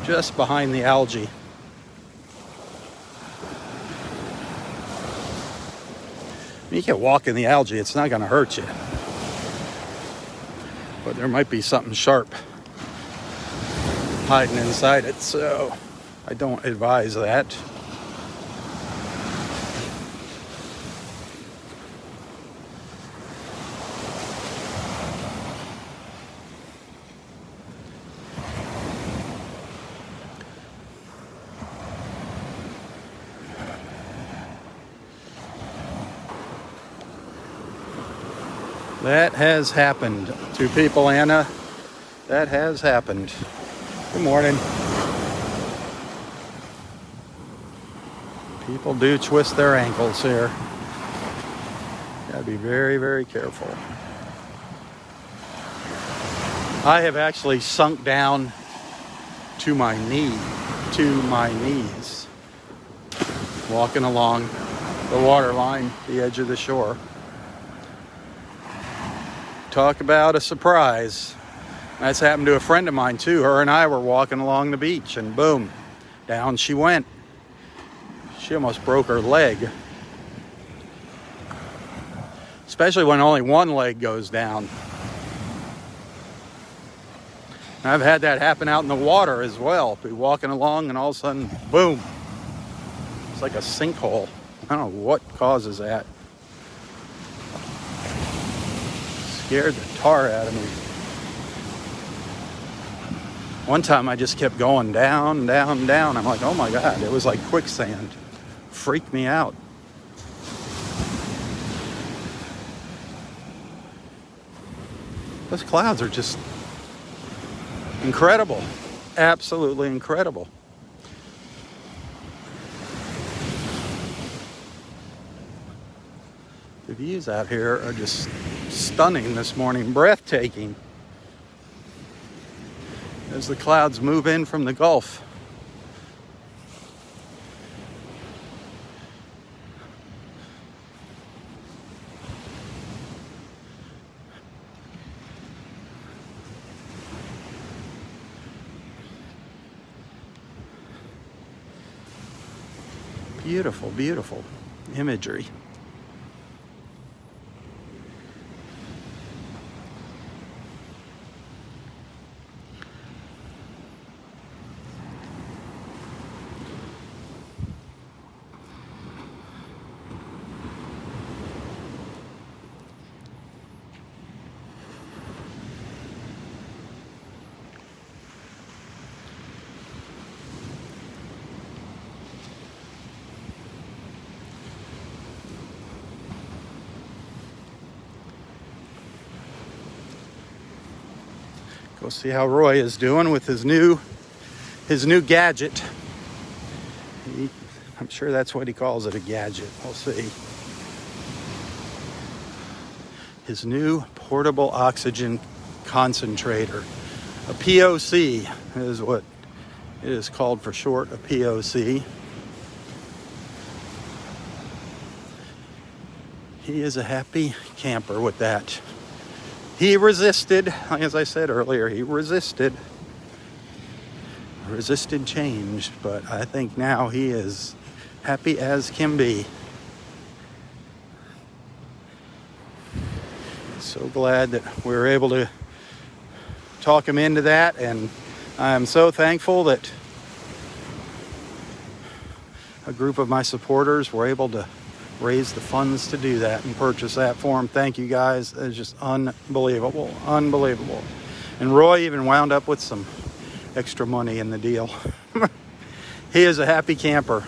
just behind the algae. You can walk in the algae, it's not going to hurt you. But there might be something sharp hiding inside it, so I don't advise that. That has happened to people, Anna. That has happened. Good morning. People do twist their ankles here. Gotta be very, very careful. I have actually sunk down to my knees, walking along the water line, the edge of the shore. Talk about a surprise. That's happened to a friend of mine too. Her and I were walking along the beach and boom, down she went. She almost broke her leg. Especially when only one leg goes down. And I've had that happen out in the water as well. Be walking along and all of a sudden, boom. It's like a sinkhole. I don't know what causes that. Scared the tar out of me. One time I just kept going down, down, down. I'm like, oh my God, it was like quicksand. Freaked me out. Those clouds are just incredible. Absolutely incredible. The views out here are just stunning this morning, breathtaking. As the clouds move in from the Gulf. Beautiful, beautiful imagery. Go see how Roy is doing with his new gadget. I'm sure that's what he calls it, a gadget. We'll see. His new portable oxygen concentrator. A POC is what it is called for short, a POC. He is a happy camper with that. he resisted, as I said earlier, he resisted change, but I think now he is happy as can be. So glad that we were able to talk him into that, and I'm so thankful that a group of my supporters were able to raise the funds to do that and purchase that for him. Thank you guys. It's just unbelievable. And Roy even wound up with some extra money in the deal. He is a happy camper.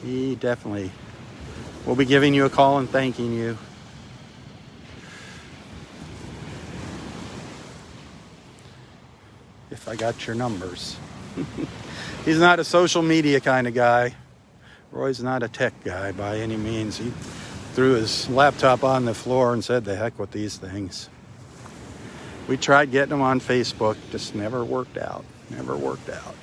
He definitely will be giving you a call and thanking you. If I got your numbers. He's not a social media kind of guy. Roy's not a tech guy by any means. He threw his laptop on the floor and said, "The heck with these things." We tried getting him on Facebook, just never worked out. Never worked out.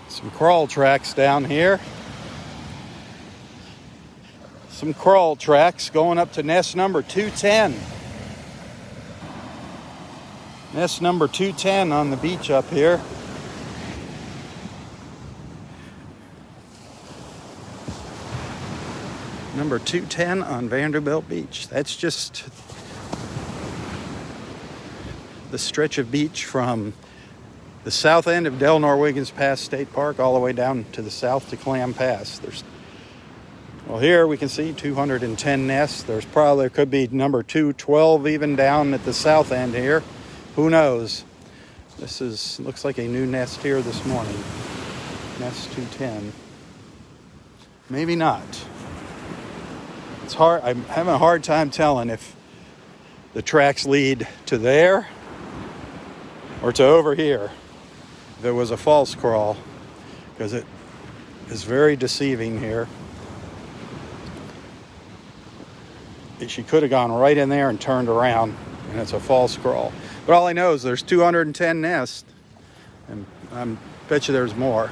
Some crawl tracks down here. Some crawl tracks going up to nest number 210. Nest number 210 on the beach up here. Number 210 on Vanderbilt Beach. That's just the stretch of beach from the south end of Del Norwiggins Pass State Park all the way down to the south to Clam Pass. Well, here we can see 210 nests. There could be number 212 even down at the south end here. Who knows? Looks like a new nest here this morning. Nest 210. Maybe not. It's hard. I'm having a hard time telling if the tracks lead to there or to over here. If it was a false crawl, because it is very deceiving here. She could have gone right in there and turned around, and it's a false crawl. But all I know is there's 210 nests, and I bet you there's more.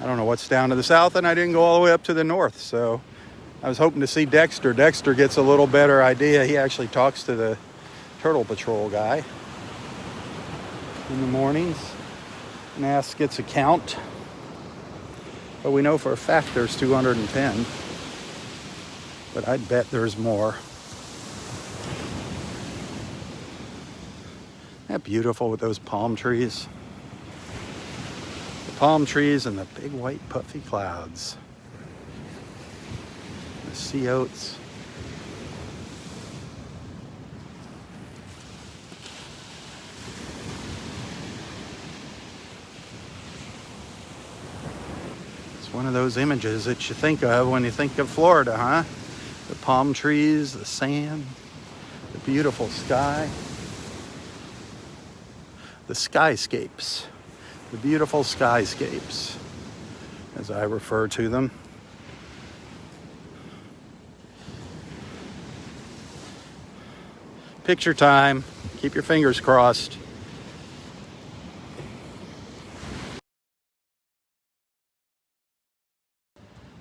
I don't know what's down to the south, and I didn't go all the way up to the north, so I was hoping to see Dexter. Dexter gets a little better idea. He actually talks to the Turtle Patrol guy in the mornings and gets a count. But we know for a fact there's 210. But I'd bet there's more. Isn't that beautiful with those palm trees? The palm trees and the big white puffy clouds. The sea oats. It's one of those images that you think of when you think of Florida, huh? The palm trees, the sand, the beautiful sky. The skyscapes. The beautiful skyscapes, as I refer to them. Picture time. Keep your fingers crossed.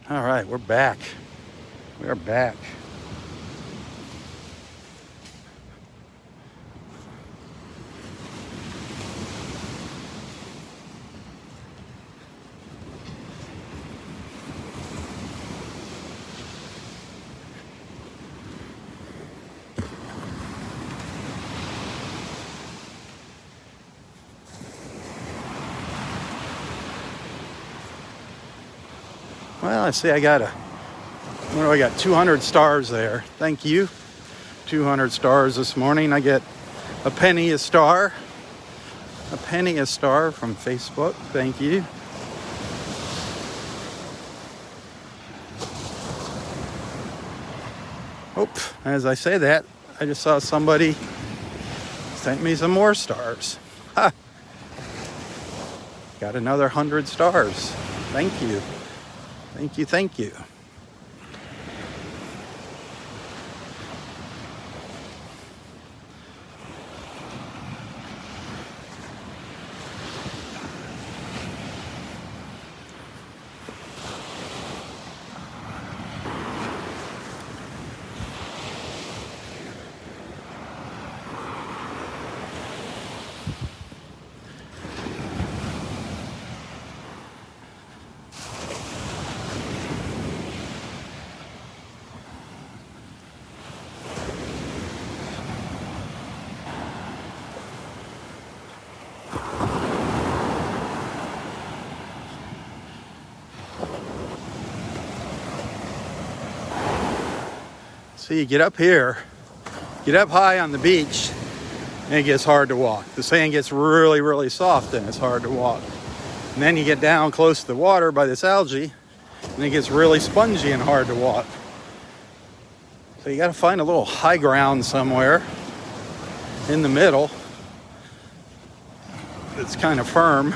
All right, we're back. We are back. Well, I see I got 200 stars there. Thank you. 200 stars this morning. I get a penny a star. A penny a star from Facebook. Thank you. As I say that, I just saw somebody sent me some more stars. Ha! Got another 100 stars. Thank you. Thank you, thank you. So you get up here, get up high on the beach, and it gets hard to walk. The sand gets really, really soft and it's hard to walk. And then you get down close to the water by this algae, and it gets really spongy and hard to walk. So you got to find a little high ground somewhere in the middle that's kind of firm,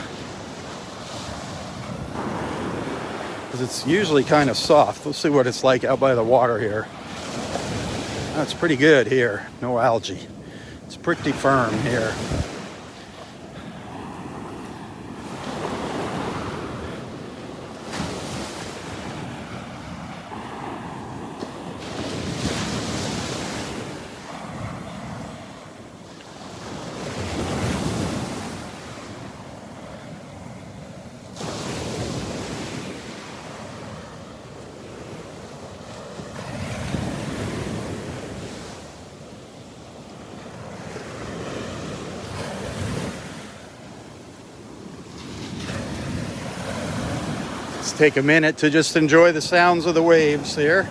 because it's usually kind of soft. We'll see what it's like out by the water here. That's pretty good here. No algae. It's pretty firm here. Let's take a minute to just enjoy the sounds of the waves here.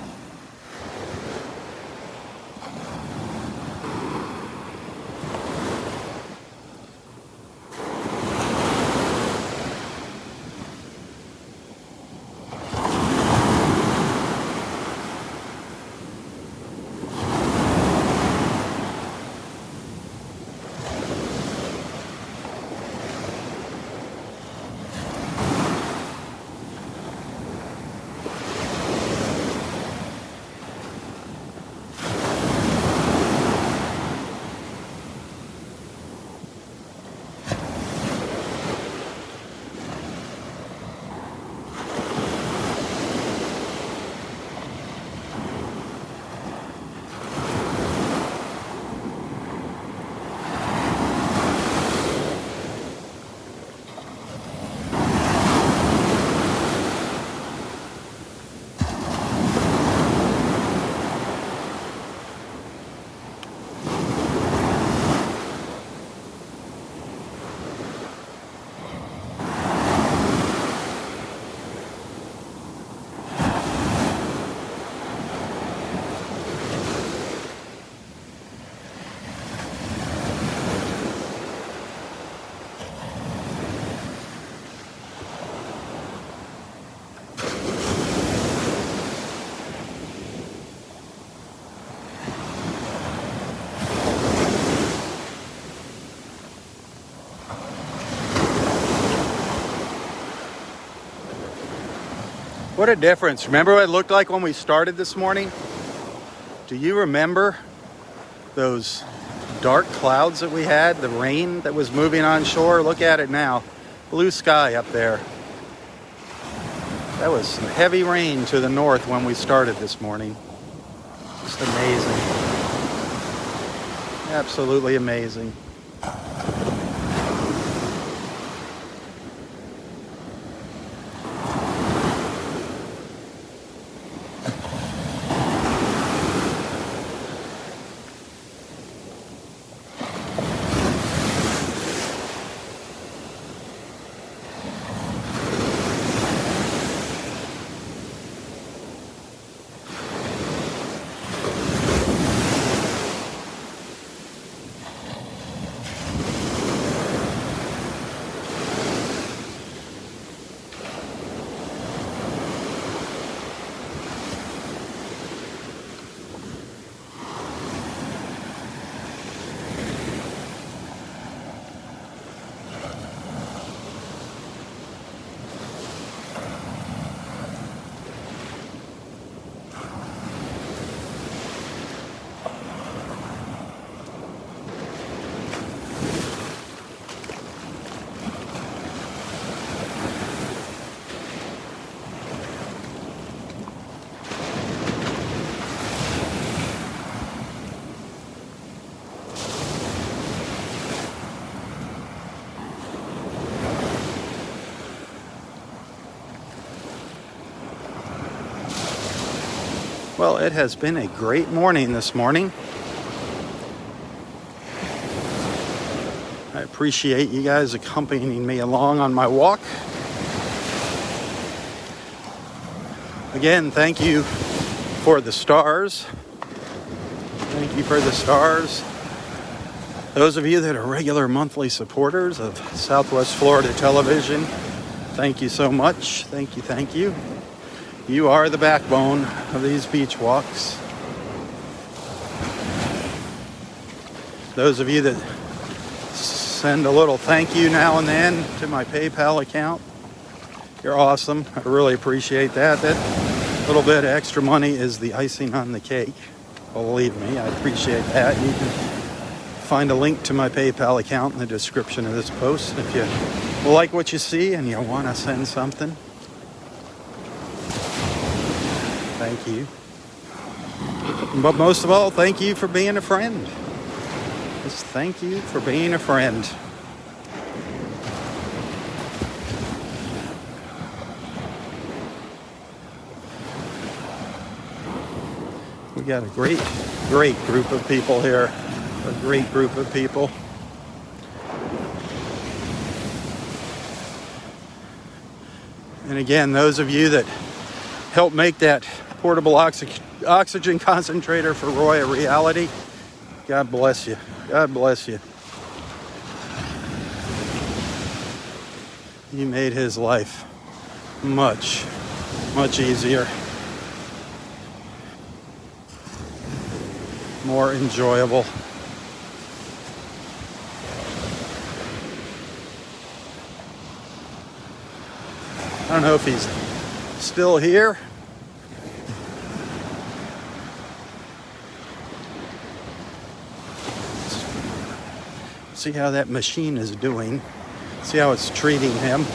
What a difference. Remember what it looked like when we started this morning? Do you remember those dark clouds that we had? The rain that was moving on shore? Look at it now. Blue sky up there. That was some heavy rain to the north when we started this morning. Just amazing. Absolutely amazing. Well, it has been a great morning this morning. I appreciate you guys accompanying me along on my walk. Again, thank you for the stars Thank you for the stars. Those of you that are regular monthly supporters of Southwest Florida Television, thank you so much. Thank you, thank you. You are the backbone of these beach walks. Those of you that send a little thank you now and then to my PayPal account, you're awesome. I really appreciate that. That little bit of extra money is the icing on the cake. Believe me, I appreciate that. You can find a link to my PayPal account in the description of this post if you like what you see and you want to send something. Thank you. But most of all, thank you for being a friend. Just thank you for being a friend. We got a great group of people here. A great group of people. And again, those of you that helped make that portable oxygen concentrator for Roy a reality, God bless you. God bless you. You made his life much easier. More enjoyable. I don't know if he's still here. See how that machine is doing. See how it's treating him.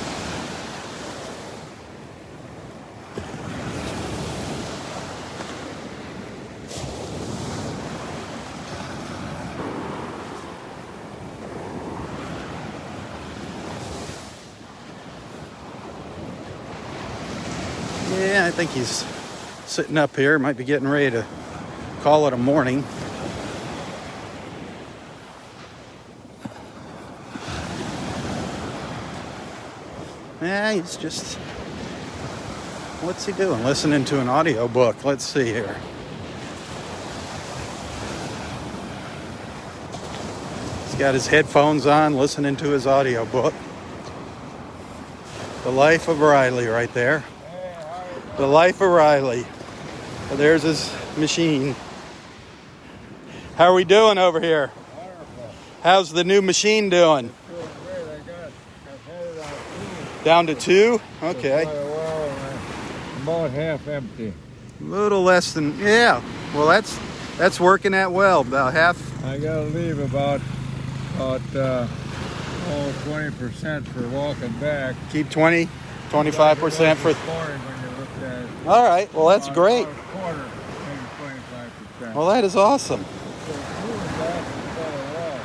Yeah, I think he's sitting up here. Might be getting ready to call it a morning. Yeah, he's just... What's he doing? Listening to an audio book. Let's see here. He's got his headphones on, listening to his audio book. The Life of Riley right there. The Life of Riley. Well, there's his machine. How are we doing over here? Wonderful. How's the new machine doing? Doing great. I've had it on 2. Down to 2? Okay. Well, about half empty. A little less than, yeah. Well, that's working out well. About half. I gotta leave about 20% for walking back. Keep 20, 25% for. This morning when you looked at it. All right. Well, that's great. About a quarter, maybe 25%. Well, that is awesome. So who was that for a while?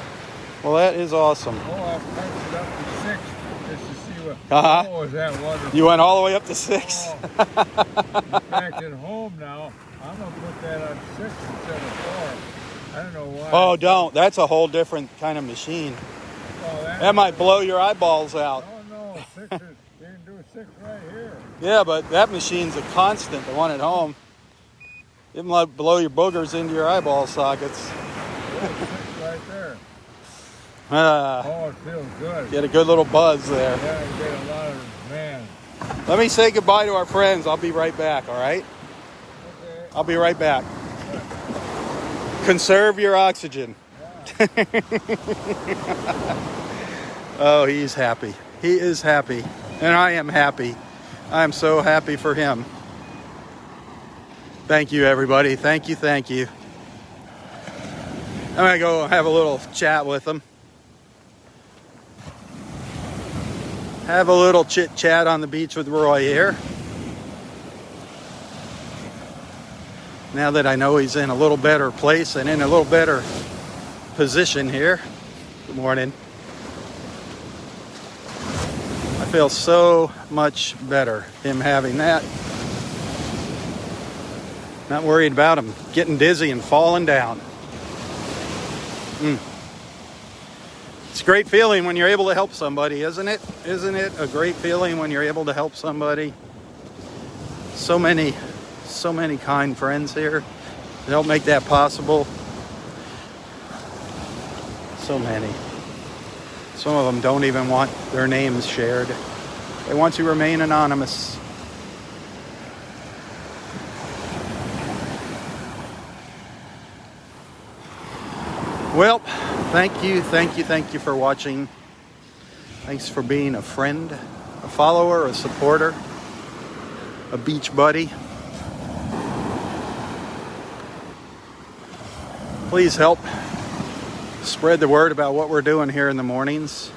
Well, that is awesome. Oh, I punched it up to 6 just to see what. Uh-huh. Oh, was that wonderful? You went all the way up to 6. Oh. In fact, at home now, I'm gonna put that on 6 instead of 4. I don't know why. Oh, don't. That's a whole different kind of machine. Oh, That might blow your eyeballs out. Oh no, 6 is, you can do 6 right here. Yeah, but that machine's a constant, the one at home. It might blow your boogers into your eyeball sockets. There's 6 right there. Ah, Oh, it feels good. get a good little buzz there. Yeah, you get a lot of, man. Let me say goodbye to our friends. I'll be right back, all right? Okay. I'll be right back. Conserve your oxygen. Yeah. Oh, he's happy. He is happy. And I am happy. I'm so happy for him. Thank you, everybody. Thank you, thank you. I'm going to go have a little chat with him. Have a little chit-chat on the beach with Roy here. Now that I know he's in a little better place and in a little better position here. Good morning. I feel so much better, him having that. Not worried about him getting dizzy and falling down. It's a great feeling when you're able to help somebody, isn't it? Isn't it a great feeling when you're able to help somebody? So many kind friends here to help make that possible. So many. Some of them don't even want their names shared. They want to remain anonymous. Well, thank you for watching. Thanks for being a friend, a follower, a supporter, a beach buddy. Please help spread the word about what we're doing here in the mornings.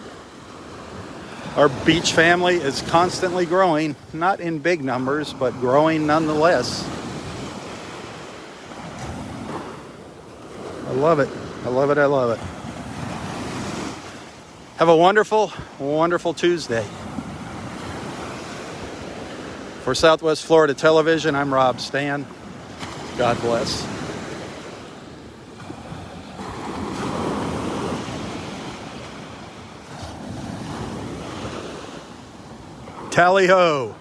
Our beach family is constantly growing, not in big numbers, but growing nonetheless. I love it. I love it. I love it. Have a wonderful, wonderful Tuesday. For Southwest Florida Television, I'm Robb Stan. God bless. Tally ho!